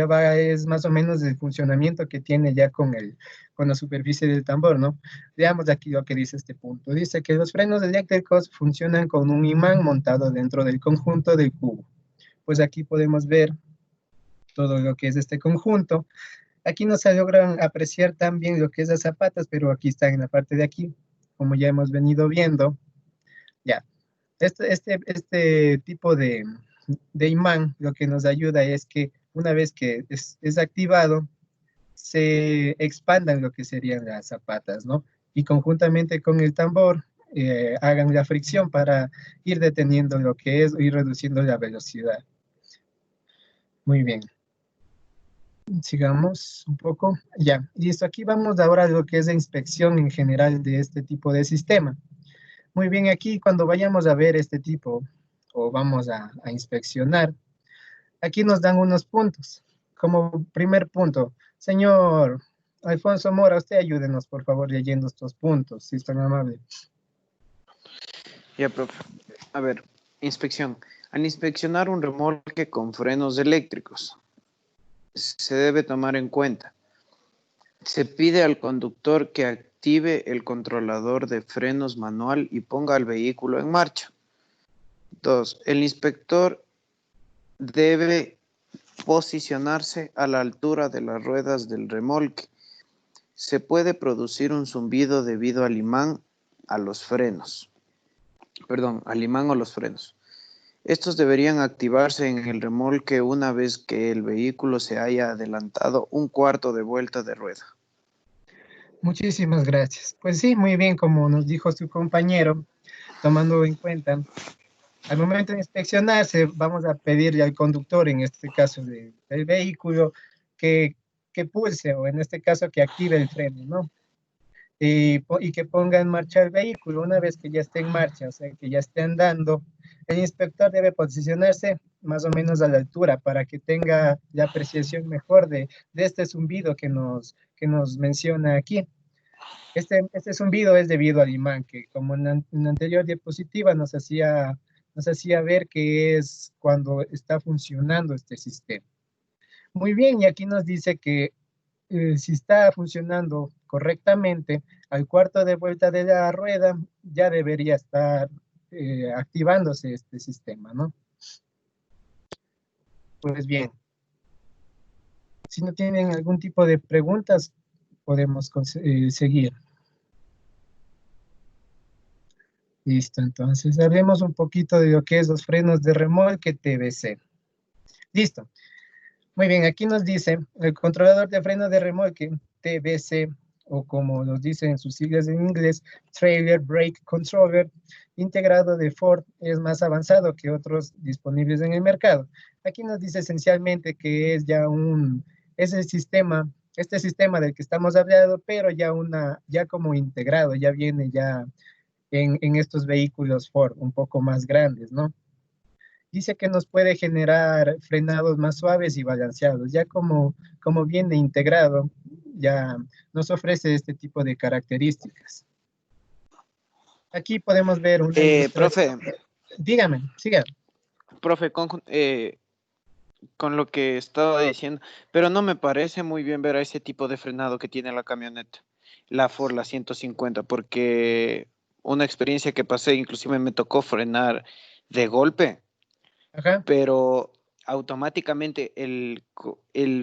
va, es más o menos el funcionamiento que tiene ya con la superficie del tambor, ¿no? Veamos aquí lo que dice este punto. Dice que los frenos eléctricos funcionan con un imán montado dentro del conjunto del cubo. Pues aquí podemos ver todo lo que es este conjunto. Aquí no se logran apreciar tan bien lo que es las zapatas, pero aquí está en la parte de aquí, como ya hemos venido viendo. Ya, este tipo de imán lo que nos ayuda es que una vez que es activado, se expandan lo que serían las zapatas, ¿no? Y conjuntamente con el tambor hagan la fricción para ir deteniendo lo que es, ir reduciendo la velocidad. Muy bien. Sigamos un poco. Ya, listo. Aquí vamos ahora a lo que es la inspección en general de este tipo de sistema. Muy bien, aquí cuando vayamos a ver este tipo o vamos a inspeccionar, aquí nos dan unos puntos. Como primer punto, señor Alfonso Mora, usted ayúdenos por favor leyendo estos puntos, si es tan amable. Ya, profe. A ver, inspección. Al inspeccionar un remolque con frenos eléctricos, se debe tomar en cuenta. Se pide al conductor que active el controlador de frenos manual y ponga el vehículo en marcha. 2. El inspector debe posicionarse a la altura de las ruedas del remolque. Se puede producir un zumbido debido al imán a los frenos. Perdón, al imán o los frenos. Estos deberían activarse en el remolque una vez que el vehículo se haya adelantado un cuarto de vuelta de rueda. Muchísimas gracias. Pues sí, muy bien, como nos dijo su compañero, tomando en cuenta, al momento de inspeccionarse, vamos a pedirle al conductor, en este caso del vehículo, que pulse, o en este caso que active el freno, ¿no? Y que ponga en marcha el vehículo. Una vez que ya esté en marcha, o sea, que ya esté andando, el inspector debe posicionarse más o menos a la altura para que tenga la apreciación mejor de este zumbido que nos menciona aquí. Este zumbido es debido al imán, que como en la anterior diapositiva nos hacía ver que es cuando está funcionando este sistema. Muy bien, y aquí nos dice que si está funcionando correctamente, al cuarto de vuelta de la rueda ya debería estar activándose este sistema, ¿no? Pues bien, si no tienen algún tipo de preguntas, podemos seguir. Listo, entonces hablemos un poquito de lo que es los frenos de remolque TBC. Listo. Muy bien, aquí nos dice el controlador de freno de remolque TBC, o como nos dicen en sus siglas en inglés, Trailer Brake Controller, integrado de Ford, es más avanzado que otros disponibles en el mercado. Aquí nos dice esencialmente que es ya este sistema del que estamos hablando, pero ya como integrado, ya viene ya en estos vehículos Ford un poco más grandes, ¿no? Dice que nos puede generar frenados más suaves y balanceados, ya como viene integrado, ya nos ofrece este tipo de características. Aquí podemos ver una ilustración. Profe, Dígame, siga. profe, con lo que estaba diciendo, pero no me parece muy bien ver a ese tipo de frenado que tiene la camioneta, la Ford, la 150, porque una experiencia que pasé, inclusive me tocó frenar de golpe, Ajá. pero automáticamente el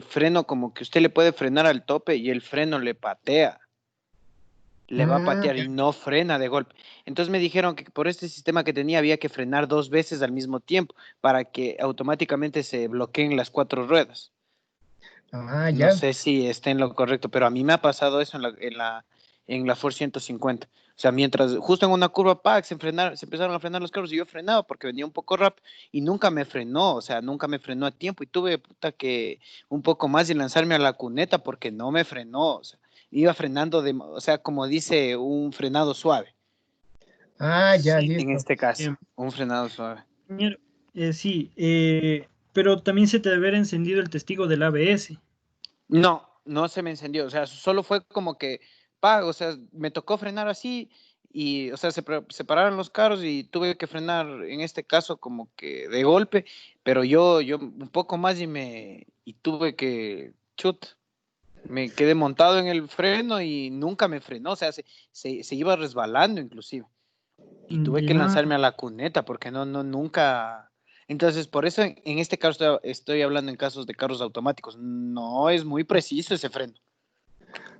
freno, como que usted le puede frenar al tope y el freno le patea. Le va a patear Ya. y no frena de golpe. Entonces me dijeron que por este sistema que tenía había que frenar 2 veces al mismo tiempo para que automáticamente se bloqueen las 4 ruedas. No Ya. sé si está en lo correcto, pero a mí me ha pasado eso en la Ford 150. O sea, mientras justo en una curva, se empezaron a frenar los carros y yo frenaba porque venía un poco rápido y nunca me frenó, o sea, nunca me frenó a tiempo y tuve que un poco más y lanzarme a la cuneta porque no me frenó, o sea, iba frenando, o sea, como dice, un frenado suave. Ya, En listo. este caso, Bien, un frenado suave. compañero. Sí, pero también se te debe haber encendido el testigo del ABS. No, no se me encendió, o sea, solo fue como que, o sea, me tocó frenar así y, o sea, separaron los carros y tuve que frenar, en este caso, como que de golpe, pero yo un poco más y tuve que, chut, me quedé montado en el freno y nunca me frenó, o sea, se iba resbalando inclusive. Y tuve que Ya, lanzarme a la cuneta porque nunca. Entonces, por eso en este caso estoy hablando en casos de carros automáticos. No es muy preciso ese freno.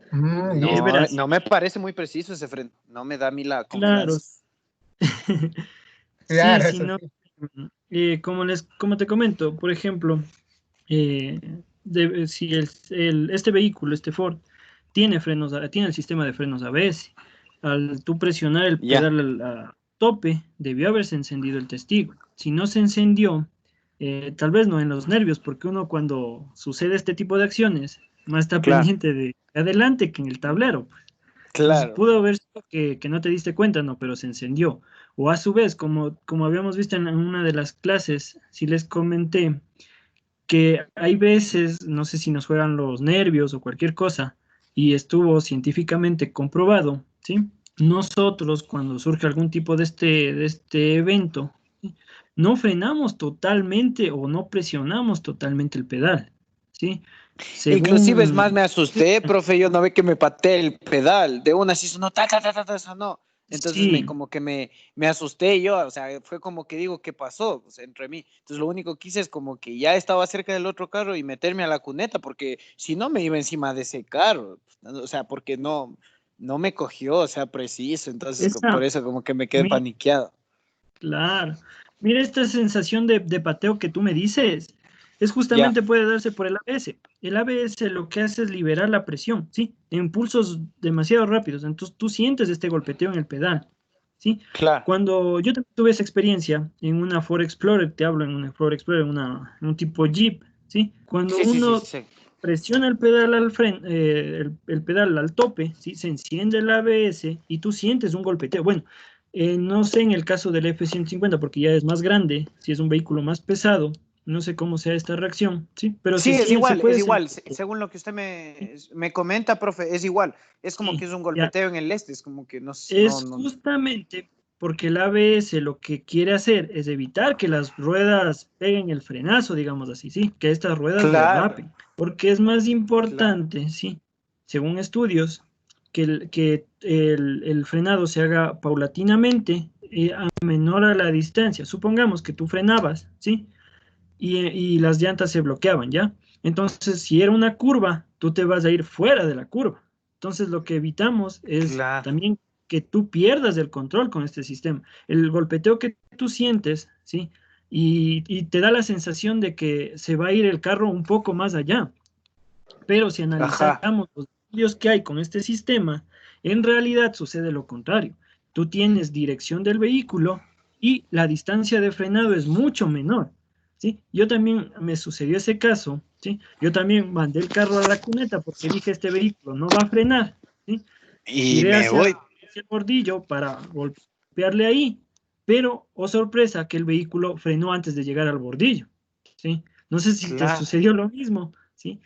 verás, No me parece muy preciso ese freno. No me da a mí la claro. confianza. Sí, Claro, sí, eso no. sí. Como te comento, por ejemplo, eh, si este vehículo, este Ford, tiene frenos, tiene el sistema de frenos ABS. Al tú presionar el Ya, pedal a tope, debió haberse encendido el testigo. Si no se encendió, tal vez no en los nervios, porque uno cuando sucede este tipo de acciones, más está claro, pendiente de adelante que en el tablero. Entonces claro. pudo haber sido que no te diste cuenta, no, pero se encendió. O a su vez, como habíamos visto en una de las clases, si les comenté que hay veces, no sé si nos juegan los nervios o cualquier cosa, y estuvo científicamente comprobado, ¿sí? Nosotros, cuando surge algún tipo de este evento, ¿sí? No frenamos totalmente o no presionamos totalmente el pedal, ¿sí? Inclusive es más, Según... me asusté, profe, yo no ve que me pateé el pedal, de una así sonó, sonó. Entonces Sí, como que me asusté yo, o sea, fue como que digo, ¿qué pasó? O sea, entre mí. Entonces lo único que hice es como que ya estaba cerca del otro carro y meterme a la cuneta, porque si no me iba encima de ese carro, o sea, porque no me cogió, o sea, preciso, entonces por esa, eso como que me quedé mi- paniqueado. claro. Mira, esta sensación de pateo que tú me dices, es Ya, justamente puede darse por el ABS. El ABS lo que hace es liberar la presión, ¿sí? En impulsos demasiado rápidos. Entonces tú sientes este golpeteo en el pedal, ¿sí? claro. Cuando yo también tuve esa experiencia en una Ford Explorer, te hablo en una Ford Explorer, en un tipo Jeep, ¿sí? Cuando Sí, uno sí. presiona el pedal al frente, el pedal al tope, ¿sí? Se enciende el ABS y tú sientes un golpeteo. Bueno, no sé en el caso del F-150 porque ya es más grande, si es un vehículo más pesado, no sé cómo sea esta reacción, ¿sí? Pero Sí, se es puede igual. sentir. Según lo que usted Sí, me comenta, profe, es igual. Es como que sí, es un ya. golpeteo en el es como que Es justamente porque el ABS lo que quiere hacer es evitar que las ruedas peguen el frenazo, digamos así, ¿sí? Que estas ruedas Claro, derrapen, porque es más claro. importante, ¿sí? Según estudios, que el frenado se haga paulatinamente a menor a la distancia. Supongamos que tú frenabas, ¿sí? Y las llantas se bloqueaban, ¿ya? Entonces, si era una curva, tú te vas a ir fuera de la curva. Entonces, lo que evitamos es Claro. también que tú pierdas el control con este sistema. El golpeteo que tú sientes, ¿sí? Y te da la sensación de que se va a ir el carro un poco más allá. Pero si Ajá. analizamos los estudios que hay con este sistema, en realidad sucede lo contrario. Tú tienes dirección del vehículo y la distancia de frenado es mucho menor, ¿sí? Yo también me sucedió ese caso, ¿sí? Yo también mandé el carro a la cuneta porque dije, este vehículo no va a frenar, ¿sí? Y Tiré me voy. hacia el bordillo para golpearle ahí, pero, oh sorpresa, que el vehículo frenó antes de llegar al bordillo, ¿sí? No sé si te Claro. sucedió lo mismo, ¿sí?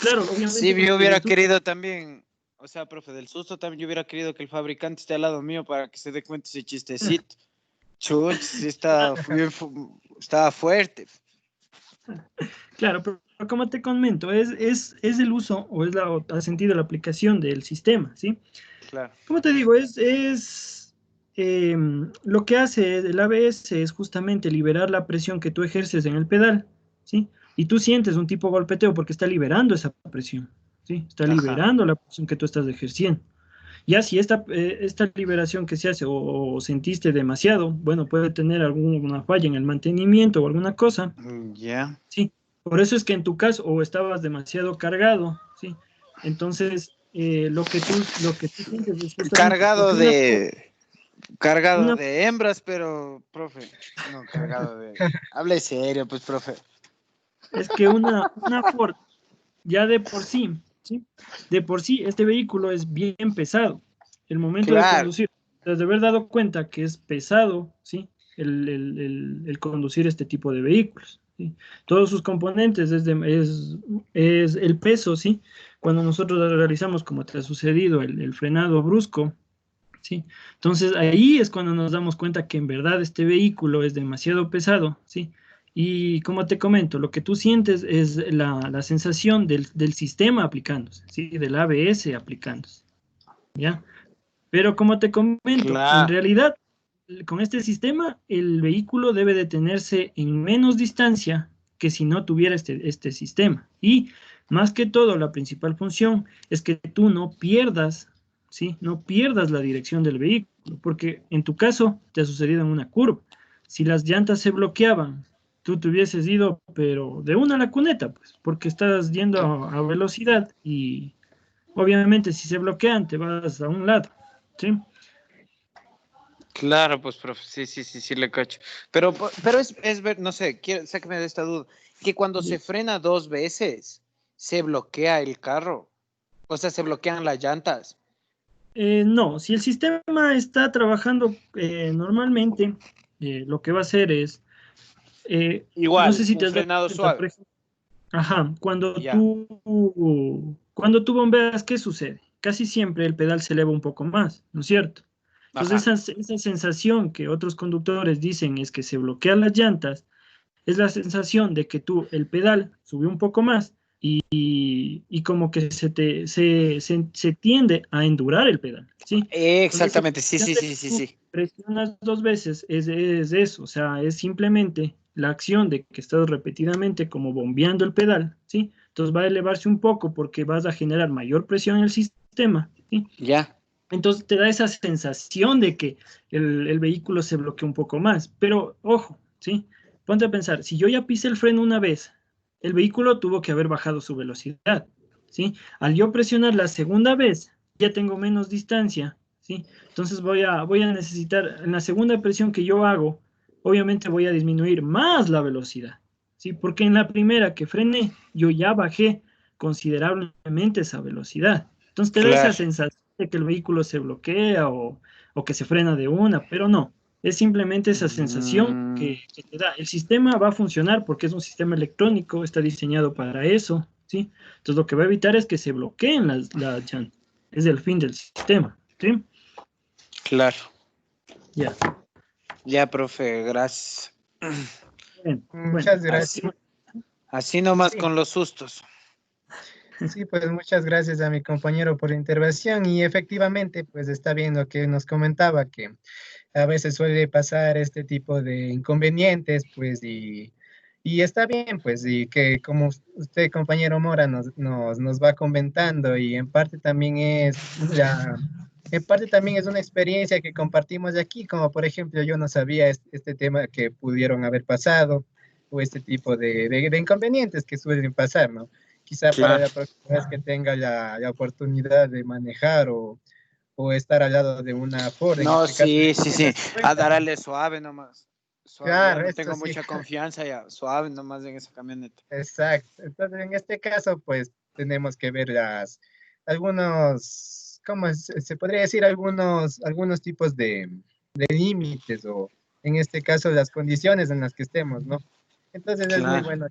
Claro, Sí, obviamente yo desde hubiera tu... querido también, o sea, profe, del susto también yo hubiera querido que el fabricante esté al lado mío para que se dé cuenta ese chistecito. Chuch, sí estaba fuerte. Claro, pero como te comento, es el uso o es ha sentido la aplicación del sistema, ¿sí? Claro. Como te digo, lo que hace el ABS es justamente liberar la presión que tú ejerces en el pedal, ¿sí? Y tú sientes un tipo de golpeteo porque está liberando esa presión, ¿sí? Está Ajá. liberando la presión que tú estás ejerciendo. Ya si esta liberación que se hace o sentiste demasiado, bueno, puede tener alguna falla en el mantenimiento o alguna cosa, Ya. ¿sí? Por eso es que en tu caso, o estabas demasiado cargado, ¿sí? Entonces, lo que tú sientes es justamente Cargado porque de, cargado una, de hembras, pero, profe, no, cargado de... Hable serio, pues, profe. es que una Ford, ya de por sí, ¿sí? De por sí, este vehículo es bien pesado. El momento de Claro. conducir, tras de haber dado cuenta que es pesado, ¿sí? El conducir este tipo de vehículos, ¿sí? Todos sus componentes es el peso, ¿sí? Cuando nosotros realizamos, como te ha sucedido, el frenado brusco, ¿sí? Entonces ahí es cuando nos damos cuenta que en verdad este vehículo es demasiado pesado, ¿sí? Y como te comento, lo que tú sientes es la sensación del sistema aplicándose, ¿sí? Del ABS aplicándose, ¿ya? Pero como te comento, en Claro. realidad, con este sistema, el vehículo debe detenerse en menos distancia que si no tuviera este sistema. Y más que todo, la principal función es que tú no pierdas, ¿sí? No pierdas la dirección del vehículo, porque en tu caso te ha sucedido en una curva. Si las llantas se bloqueaban, tú te hubieses ido, pero de una a la cuneta, pues, porque estás yendo a velocidad y obviamente si se bloquean te vas a un lado, ¿sí? Claro, pues, profe, sí, sí, sí, sí, le cacho. Pero es ver, no sé, sáqueme de esta duda, que cuando se frena 2 veces, se bloquea el carro, o sea, se bloquean las llantas. No, si el sistema está trabajando normalmente, lo que va a hacer es, no sé Igual, si te un has dado frenado cuenta, por suave. ejemplo, ajá, Ya, cuando tú bombeas, ¿qué sucede? Casi siempre el pedal se eleva un poco más, ¿no es cierto? Entonces ajá. esa sensación que otros conductores dicen es que se bloquean las llantas, es la sensación de que tú, el pedal sube un poco más y como que se tiende a endurar el pedal, ¿sí? Entonces, Exactamente, sí, sí, sí, sí, tú sí. presionas 2 veces, es eso, o sea, es simplemente la acción de que estás repetidamente como bombeando el pedal, ¿sí? Entonces va a elevarse un poco porque vas a generar mayor presión en el sistema, ¿sí? Ya. Entonces te da esa sensación de que el vehículo se bloquea un poco más. Pero ojo, ¿sí? Ponte a pensar, si yo ya pisé el freno una vez, el vehículo tuvo que haber bajado su velocidad, ¿sí? Al yo presionar la segunda vez, ya tengo menos distancia, ¿sí? Entonces voy a necesitar, en la segunda presión que yo hago, obviamente voy a disminuir más la velocidad, ¿sí? Porque en la primera que frené, yo ya bajé considerablemente esa velocidad. Entonces te da esa Claro. sensación de que el vehículo se bloquea o que se frena de una, pero no, es simplemente esa sensación Mm, que te da. El sistema va a funcionar porque es un sistema electrónico, está diseñado para eso, ¿sí? Entonces lo que va a evitar es que se bloqueen las llantas. Es el fin del sistema, ¿sí? claro. Ya. Ya, profe, gracias. Bueno, Muchas Así, gracias. así nomás Sí, con los sustos. sí, pues muchas gracias a mi compañero por la intervención y efectivamente, pues está bien lo que nos comentaba, que a veces suele pasar este tipo de inconvenientes, pues, y está bien, pues, y que como usted, compañero Mora, nos va comentando y en parte también en parte también es una experiencia que compartimos aquí, como por ejemplo yo no sabía este tema que pudieron haber pasado o este tipo de inconvenientes que suelen pasar, ¿no? Quizá para Claro. la próxima vez que tenga la oportunidad de manejar o estar al lado de una Ford, en No, este caso de sí, sí, sí. 150. A darle suave nomás. Suave, ya Claro, no esto tengo sí, mucha confianza, ya. Suave nomás en esa camioneta. exacto. Entonces, en este caso, pues tenemos que ver algunos, ¿cómo se podría decir? Algunos tipos de límites o en este caso las condiciones en las que estemos, ¿no? Entonces es muy Claro. bueno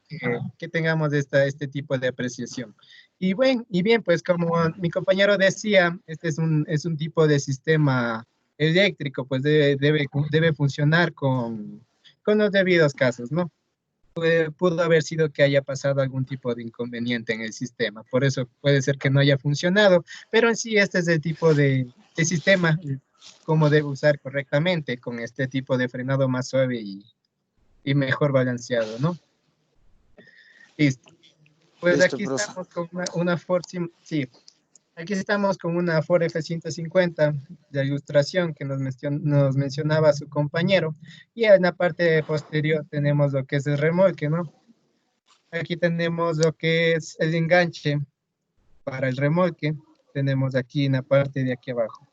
que tengamos este tipo de apreciación. Y bien, pues como mi compañero decía, este es un tipo de sistema eléctrico, pues debe funcionar con los debidos casos, ¿no? Pudo haber sido que haya pasado algún tipo de inconveniente en el sistema, por eso puede ser que no haya funcionado, pero en sí este es el tipo de sistema, cómo debe usar correctamente con este tipo de frenado más suave y mejor balanceado, ¿no? Listo. Pues Listo, aquí profe. estamos con una Ford, sí, aquí estamos con una Ford F-150 de ilustración que nos mencionaba su compañero, y en la parte posterior tenemos lo que es el remolque, ¿no? Aquí tenemos lo que es el enganche para el remolque. Tenemos aquí en la parte de aquí abajo.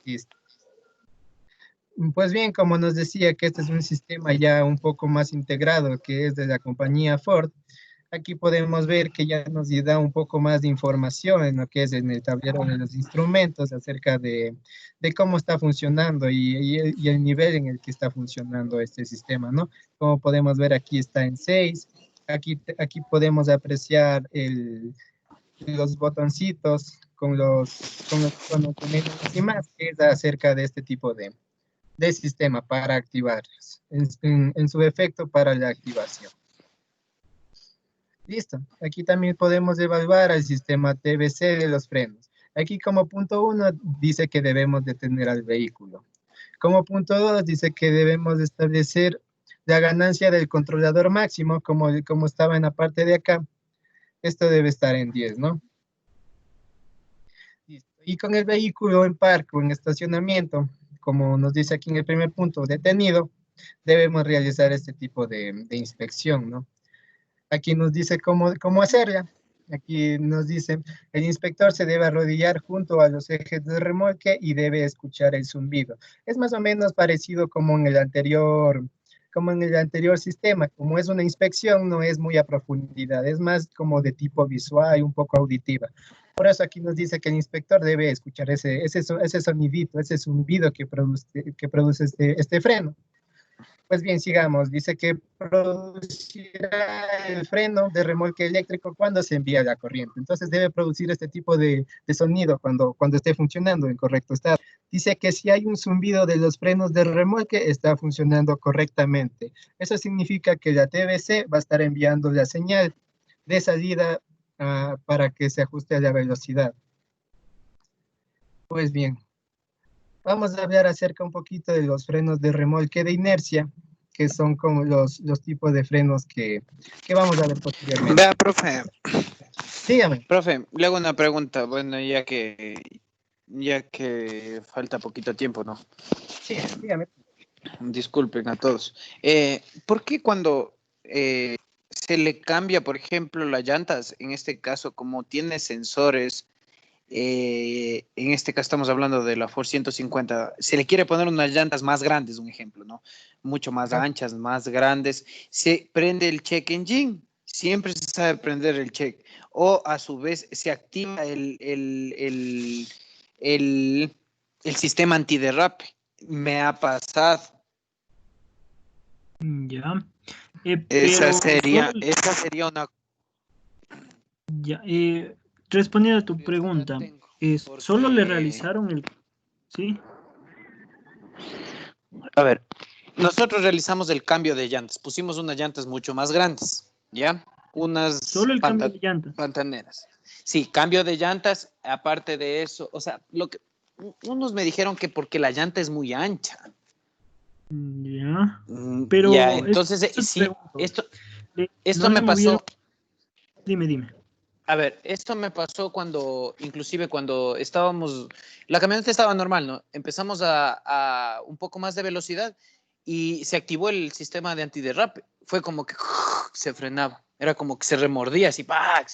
Listo. Pues bien, como nos decía que este es un sistema ya un poco más integrado que es de la compañía Ford, aquí podemos ver que ya nos da un poco más de información en lo que es en el tablero de los instrumentos acerca de cómo está funcionando y el nivel en el que está funcionando este sistema, ¿no? Como podemos ver, aquí está en 6. Aquí podemos apreciar los botoncitos con los conocimientos y más, que es acerca de este tipo de sistema para activarlos, en su efecto para la activación. Listo, aquí también podemos evaluar el sistema TBC de los frenos. Aquí como punto 1 dice que debemos detener al vehículo. Como punto 2 dice que debemos establecer la ganancia del controlador máximo, como estaba en la parte de acá. Esto debe estar en 10, ¿no? Listo. Y con el vehículo en parque o en estacionamiento, como nos dice aquí en el primer punto, detenido, debemos realizar este tipo de inspección, ¿no? Aquí nos dice cómo hacerla. Aquí nos dice, el inspector se debe arrodillar junto a los ejes de remolque y debe escuchar el zumbido. Es más o menos parecido como en el anterior sistema. Como es una inspección, no es muy a profundidad, es más como de tipo visual y un poco auditiva. Por eso aquí nos dice que el inspector debe escuchar ese sonidito, ese zumbido que produce este freno. Pues bien, sigamos. Dice que producirá el freno de remolque eléctrico cuando se envía la corriente. Entonces debe producir este tipo de sonido cuando esté funcionando en correcto estado. Dice que si hay un zumbido de los frenos de remolque, está funcionando correctamente. Eso significa que la TBC va a estar enviando la señal de salida para que se ajuste a la velocidad. Pues bien. Vamos a hablar acerca un poquito de los frenos de remolque de inercia, que son como los tipos de frenos que vamos a ver posteriormente. Vea, profe. Dígame. Profe, le hago una pregunta. Bueno, ya que falta poquito tiempo, ¿no? Sí, dígame. Disculpen a todos. ¿Por qué cuando se le cambia, por ejemplo, las llantas, en este caso, como tiene sensores, en este caso estamos hablando de la Ford 150, se le quiere poner unas llantas más grandes, un ejemplo, ¿no? Mucho más anchas, más grandes, se prende el check engine, siempre se sabe prender el check, o a su vez se activa el sistema antiderrape. Me ha pasado. Ya. Esa Pero sería una... ya, respondiendo a tu curiosidad pregunta, tengo, ¿solo le porque... realizaron el... Sí? A ver, nosotros realizamos el cambio de llantas, pusimos unas llantas mucho más grandes, ¿ya? Unas Solo el cambio de llantas. pantaneras. Sí, cambio de llantas, aparte de eso, o sea, unos me dijeron que porque la llanta es muy ancha. Ya. Pero Ya, entonces, sí, esto ¿no me le movieron? pasó. Dime. A ver, esto me pasó inclusive cuando la camioneta estaba normal, ¿no? Empezamos a un poco más de velocidad y se activó el sistema de antiderrape. Fue como que se frenaba, era como que se remordía, así, ¡pac!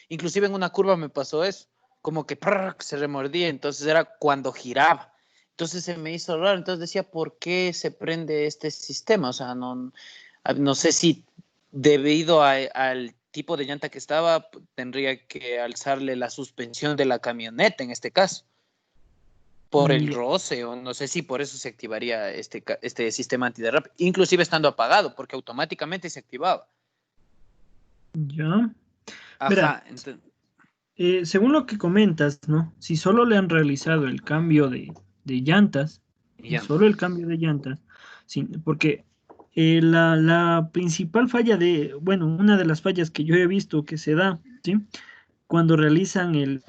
Inclusive en una curva me pasó eso, como que se remordía, entonces era cuando giraba. Entonces se me hizo raro, entonces decía, ¿por qué se prende este sistema? O sea, no sé si debido al tipo de llanta que estaba, tendría que alzarle la suspensión de la camioneta en este caso, por el roce, o no sé si por eso se activaría este sistema antiderrape, inclusive estando apagado, porque automáticamente se activaba. Ya. Ajá. Según lo que comentas, ¿no? Si solo le han realizado el cambio de llantas, Ya. solo el cambio de llantas, porque la principal falla bueno, una de las fallas que yo he visto que se da, ¿sí? Cuando realizan el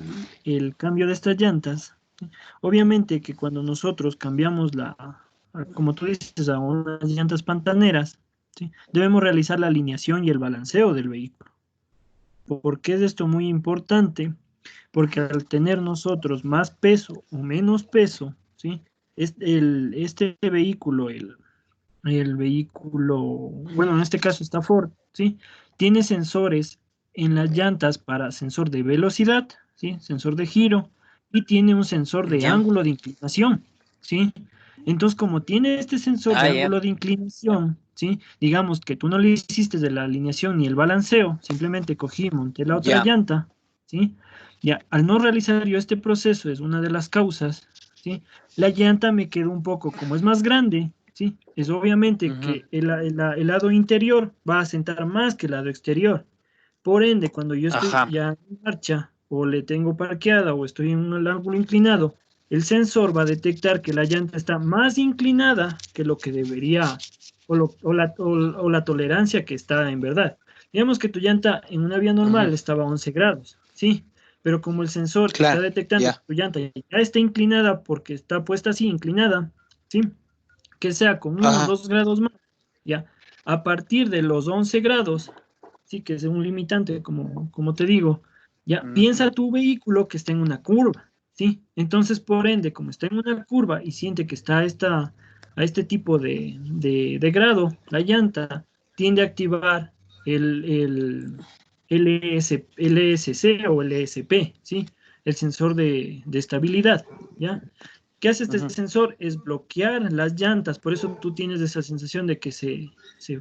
cambio de estas llantas, ¿sí? Obviamente que cuando nosotros cambiamos como tú dices, a unas llantas pantaneras, ¿sí? Debemos realizar la alineación y el balanceo del vehículo. ¿Por qué es esto muy importante? Porque al tener nosotros más peso o menos peso, ¿sí? Este vehículo, el vehículo, bueno, en este caso está Ford, ¿sí? Tiene sensores en las llantas para sensor de velocidad, ¿sí? Sensor de giro, y tiene un sensor de ángulo de inclinación, ¿sí? Entonces, como tiene este sensor de ángulo de inclinación, ¿sí? Digamos que tú no le hiciste de la alineación ni el balanceo, simplemente cogí y monté la otra llanta, ¿sí? Ya, al no realizar yo este proceso, es una de las causas, ¿sí? La llanta me quedó un poco, como es más grande, ¿sí? Es obviamente que el lado interior va a sentar más que el lado exterior. Por ende, cuando yo estoy ya en marcha, o le tengo parqueada o estoy en un ángulo inclinado, el sensor va a detectar que la llanta está más inclinada que lo que debería, o la tolerancia que está en verdad. Digamos que tu llanta en una vía normal estaba a 11 grados, ¿sí? Pero como el sensor está Claro, detectando que tu llanta ya está inclinada porque está puesta así, inclinada, ¿sí? Que sea con 1 o ajá. 2 grados más, ¿ya? A partir de los 11 grados, sí, que es un limitante, como te digo, ya, piensa tu vehículo que está en una curva, ¿sí? Entonces, por ende, como está en una curva y siente que está a este tipo de grado, la llanta tiende a activar el ESC o el ESP, ¿sí? El sensor de estabilidad, ¿ya? ¿Qué hace este sensor? Es bloquear las llantas, por eso tú tienes esa sensación de que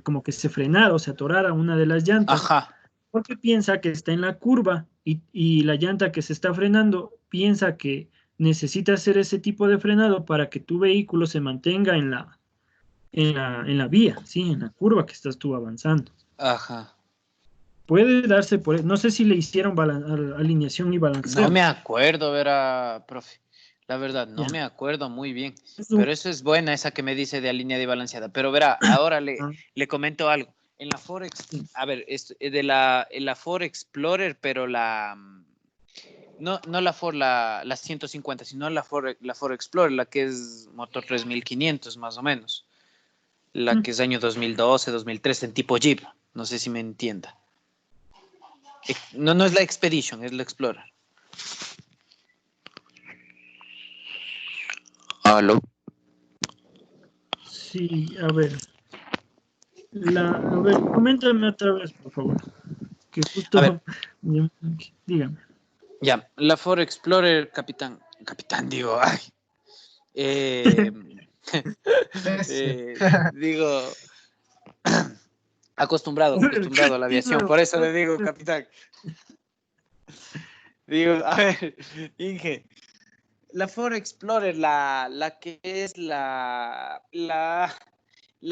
como que se frenara o se atorara una de las llantas, Ajá. porque piensa que está en la curva y la llanta que se está frenando piensa que necesita hacer ese tipo de frenado para que tu vehículo se mantenga en la vía, ¿sí? En la curva que estás tú avanzando. Ajá. Puede darse no sé si le hicieron alineación y No balanceo. me acuerdo, verá, profe. La verdad, no Ya. me acuerdo muy bien. Es un- Pero eso es buena, esa que me dice de alineada y balanceada. Pero verá, ahora ah, le comento algo. En la Forex, sí. a ver, en la Ford Explorer, pero no la Ford, la 150, sino la Ford Explorer, la que es motor 3500 más o menos. La que es año 2012, 2013, en tipo Jeep. No sé si me entienda. No es la Expedition, es la Explorer. ¿Aló? Sí, a ver. A ver, coméntame otra vez, por favor. Que A ver, justo, dígame. ya, la Ford Explorer, capitán digo, ay, eh, Ese. digo, acostumbrado a la aviación, Repítelo por eso le otra digo, vez. capitán. Digo, a ver, Inge, la Ford Explorer, la que es la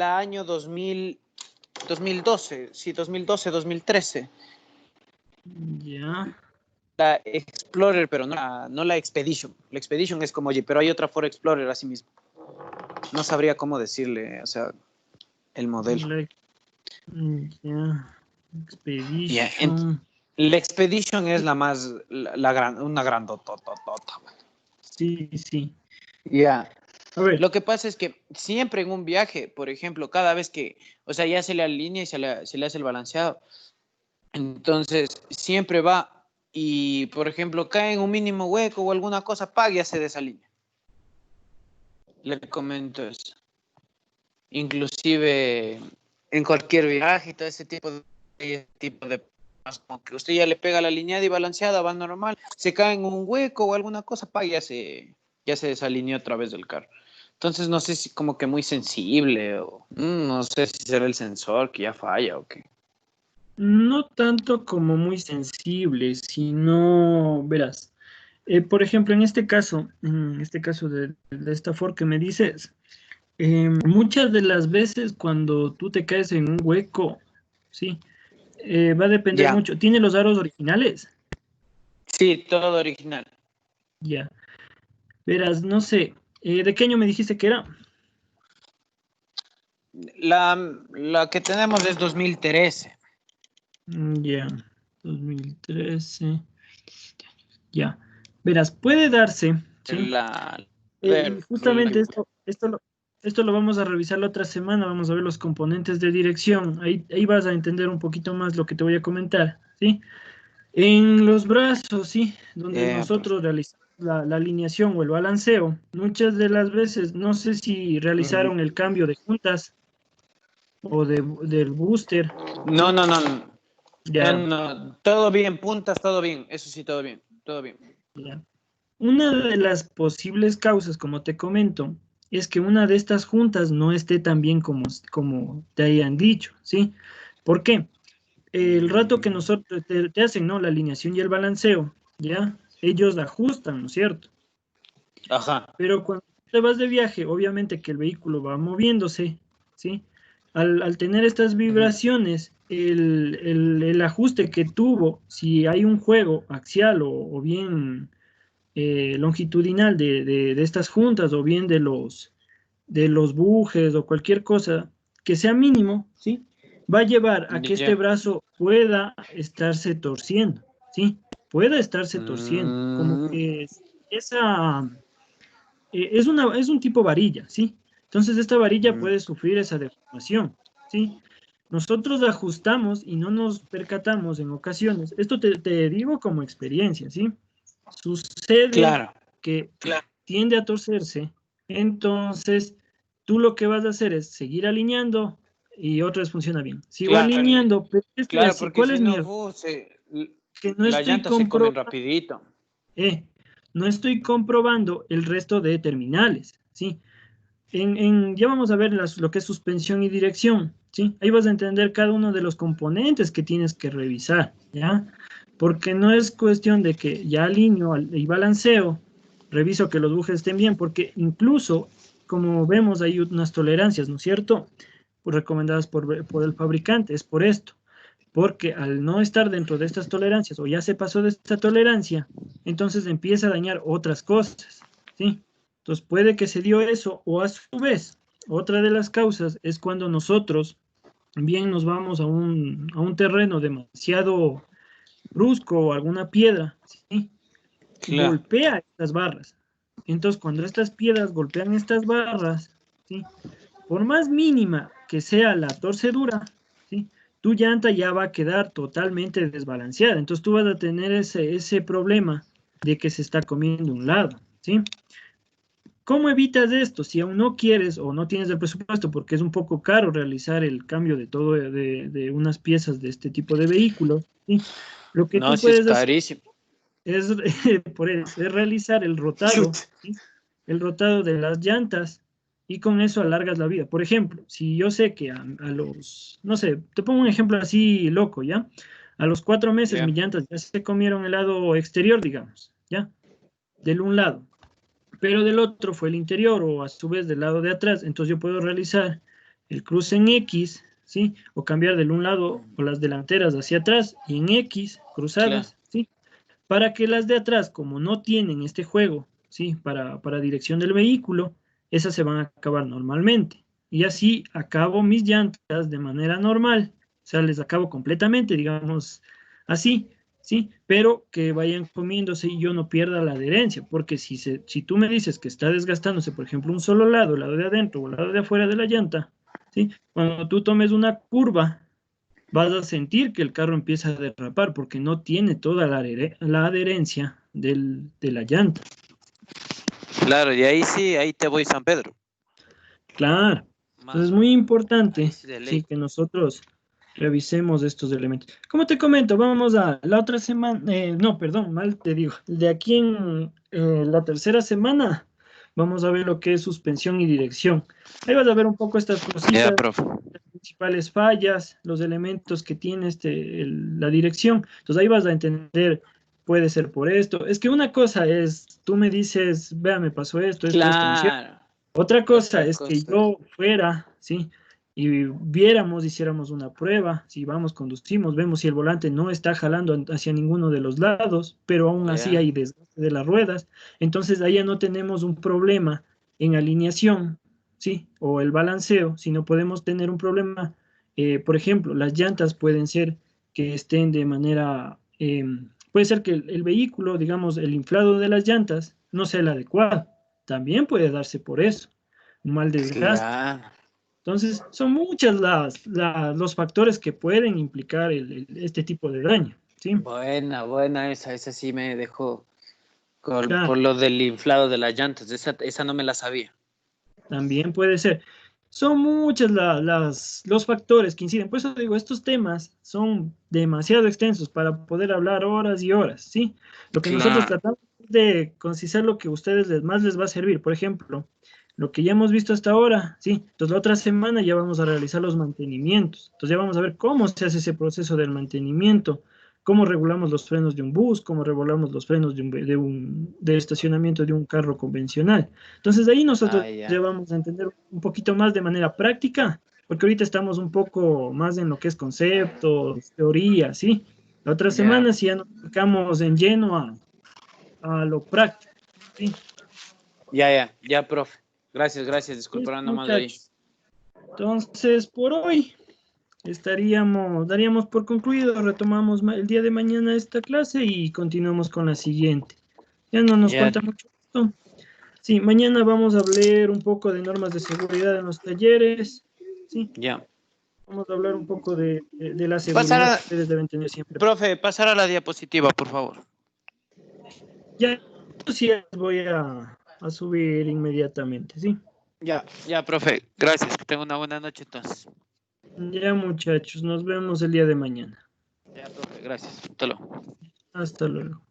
año 2012, sí, 2012, 2013. Ya. La Explorer, pero no la Expedition. La Expedition es como, oye, pero hay otra Ford Explorer así mismo. No sabría cómo decirle, o sea, el modelo. La, ya. Ya, Expedition. la Expedition es la más, una grandotototota. Sí, sí. Ya. A ver. Lo que pasa es que siempre en un viaje, por ejemplo, cada vez que, o sea, ya se le alinea y se le hace el balanceado, entonces siempre va y, por ejemplo, cae en un mínimo hueco o alguna cosa, ya se desalinea. Le comento eso. Inclusive en cualquier viaje y todo ese tipo de como que usted ya le pega la lineada y balanceada, va normal, se cae en un hueco o alguna cosa, ya se desalineó a través del carro. Entonces no sé si como que muy sensible o no sé si será el sensor que ya falla o qué. No tanto como muy sensible, sino, verás, por ejemplo, en este caso de esta Ford que me dices, muchas de las veces cuando tú te caes en un hueco, sí, va a depender Ya, mucho. ¿Tiene los aros originales? sí, todo original. Ya. Verás, no sé, ¿de qué año me dijiste que era? La que tenemos es 2013. Ya, 2013. Ya. Verás, puede darse, ¿sí? La, Y justamente esto lo vamos a revisar la otra semana, vamos a ver los componentes de dirección. Ahí vas a entender un poquito más lo que te voy a comentar, ¿sí? En los brazos, ¿sí? Donde profe. nosotros realizamos la alineación o el balanceo, muchas de las veces, no sé si Ujú. realizaron el cambio de juntas o del booster, No, ¿sí? no, no, no. No, Ya, no, todo bien, puntas, todo bien. Eso sí, todo bien, todo bien. ya. Una de las posibles causas, como te comento, es que una de estas juntas no esté tan bien como te hayan dicho, ¿sí? ¿Por qué? El rato que nosotros te hacen, ¿no? La alineación y el balanceo, ¿ya? Ellos ajustan, ¿no es cierto? Ajá. Pero cuando te vas de viaje, obviamente que el vehículo va moviéndose, ¿sí? Al tener estas Ujú. vibraciones, el ajuste que tuvo, si hay un juego axial o bien longitudinal de estas juntas o bien de los bujes o cualquier cosa que sea mínimo, ¿sí? Va a llevar a que este Ya. brazo pueda estarse torciendo, ¿sí? Pueda estarse torciendo, como Mm, que esa, es un tipo varilla, ¿sí? Entonces esta varilla mm, puede sufrir esa deformación, ¿sí? Nosotros la ajustamos y no nos percatamos en ocasiones. Esto te digo como experiencia, ¿sí? Sucede claro. que tiende a torcerse, entonces tú lo que vas a hacer es seguir alineando y otra vez funciona bien. Sigo Claro, alineando, pero claro, porque ¿cuál si es mi no, error? Que las llantas se comen rapidito. eh, no estoy comprobando el resto de terminales, ¿sí? Ya vamos a ver lo que es suspensión y dirección, ¿sí? Ahí vas a entender cada uno de los componentes que tienes que revisar, ¿ya? Porque no es cuestión de que ya alineo y balanceo, reviso que los bujes estén bien, porque incluso, como vemos, hay unas tolerancias, ¿no es cierto? Pues recomendadas por el fabricante, es por esto, porque al no estar dentro de estas tolerancias o ya se pasó de esta tolerancia, entonces empieza a dañar otras cosas, ¿sí? Entonces puede que se dio eso o a su vez, otra de las causas es cuando nosotros bien nos vamos a un terreno demasiado brusco o alguna piedra, ¿sí? Claro. Golpea estas barras. Entonces cuando estas piedras golpean estas barras, ¿sí? Por más mínima que sea la torcedura, ¿sí? Tu llanta ya va a quedar totalmente desbalanceada. Entonces tú vas a tener ese problema de que se está comiendo un lado, ¿sí? ¿Cómo evitas esto? Si aún no quieres o no tienes el presupuesto, porque es un poco caro realizar el cambio de todo, de unas piezas de este tipo de vehículos, ¿sí? Lo que No, tú sí es puedes hacer carísimo. es, por eso, es realizar el rotado, Chut. ¿sí? El rotado de las llantas y con eso alargas la vida. Por ejemplo, si yo sé que a los, no sé, te pongo un ejemplo así loco, ¿ya? A los 4 meses Ya. mis llantas ya se comieron el lado exterior, digamos, ¿ya? Del un lado, pero del otro fue el interior o a su vez del lado de atrás. Entonces yo puedo realizar el cruce en X, ¿sí? O cambiar del un lado o las delanteras hacia atrás y en X, Claro. cruzadas, ¿sí? Para que las de atrás, como no tienen este juego, ¿sí? Para dirección del vehículo, esas se van a acabar normalmente. Y así acabo mis llantas de manera normal, o sea, les acabo completamente, digamos, así, ¿sí? Pero que vayan comiéndose y yo no pierda la adherencia, porque si tú me dices que está desgastándose, por ejemplo, un solo lado, el lado de adentro o el lado de afuera de la llanta, ¿sí? Cuando tú tomes una curva, vas a sentir que el carro empieza a derrapar porque no tiene toda la adherencia de la llanta. Claro, y ahí sí, ahí te voy San Pedro. Claro. Entonces es Mano, muy ahí importante, sí de sí, ley. que nosotros revisemos estos elementos. Como te comento, vamos a la otra semana, no, perdón, mal te digo, de aquí en la tercera semana vamos a ver lo que es suspensión y dirección. Ahí vas a ver un poco estas Ya, cositas, profe. las principales fallas, los elementos que tiene la dirección. Entonces ahí vas a entender, puede ser por esto. Es que una cosa es, tú me dices, vea, me pasó esto, ¿no es cierto? Claro. Otra cosa Otra es que cosa. yo fuera, ¿sí? Y viéramos, hiciéramos una prueba, si vamos, conducimos, vemos si el volante no está jalando hacia ninguno de los lados, pero aún así Ya. hay desgaste de las ruedas. Entonces ahí ya no tenemos un problema en alineación, ¿sí? O el balanceo, sino podemos tener un problema, por ejemplo, las llantas pueden ser que estén de manera, puede ser que el vehículo, digamos, el inflado de las llantas no sea el adecuado. También puede darse por eso, un mal desgaste. Claro. Entonces, son muchas los factores que pueden implicar este tipo de daño, ¿sí? Buena, buena esa sí me dejó por Claro, lo del inflado de las llantas. Esa no me la sabía. también puede ser. Son muchos los factores que inciden. Por eso digo, estos temas son demasiado extensos para poder hablar horas y horas, ¿sí? Lo que nosotros Claro. tratamos de concisar lo que a ustedes más les va a servir. Por ejemplo, lo que ya hemos visto hasta ahora, ¿sí? Entonces, la otra semana ya vamos a realizar los mantenimientos. Entonces, ya vamos a ver cómo se hace ese proceso del mantenimiento, cómo regulamos los frenos de un bus, cómo regulamos los frenos de estacionamiento de un carro convencional. Entonces, ahí nosotros Ah, ya ya. vamos a entender un poquito más de manera práctica porque ahorita estamos un poco más en lo que es conceptos, teoría, ¿sí? La otra Ya. semana sí ya nos dedicamos en lleno a lo práctico, ¿sí? Ya, profe. Gracias. Listo, Disculparán nomás ahí. muchachos. Entonces, por hoy daríamos por concluido, retomamos el día de mañana esta clase y continuamos con la siguiente. Ya no nos Ya. cuenta mucho esto. Sí, mañana vamos a hablar un poco de normas de seguridad en los talleres. Sí, Ya. vamos a hablar un poco de la Pasar seguridad a, que ustedes deben tener siempre. profe, pasar a la diapositiva, por favor. Ya, sí, voy a subir inmediatamente, ¿sí? Ya, profe. Gracias. Que tenga una buena noche entonces. Ya, muchachos, nos vemos el día de mañana. Ya, profe. Gracias. Hasta luego. Hasta luego.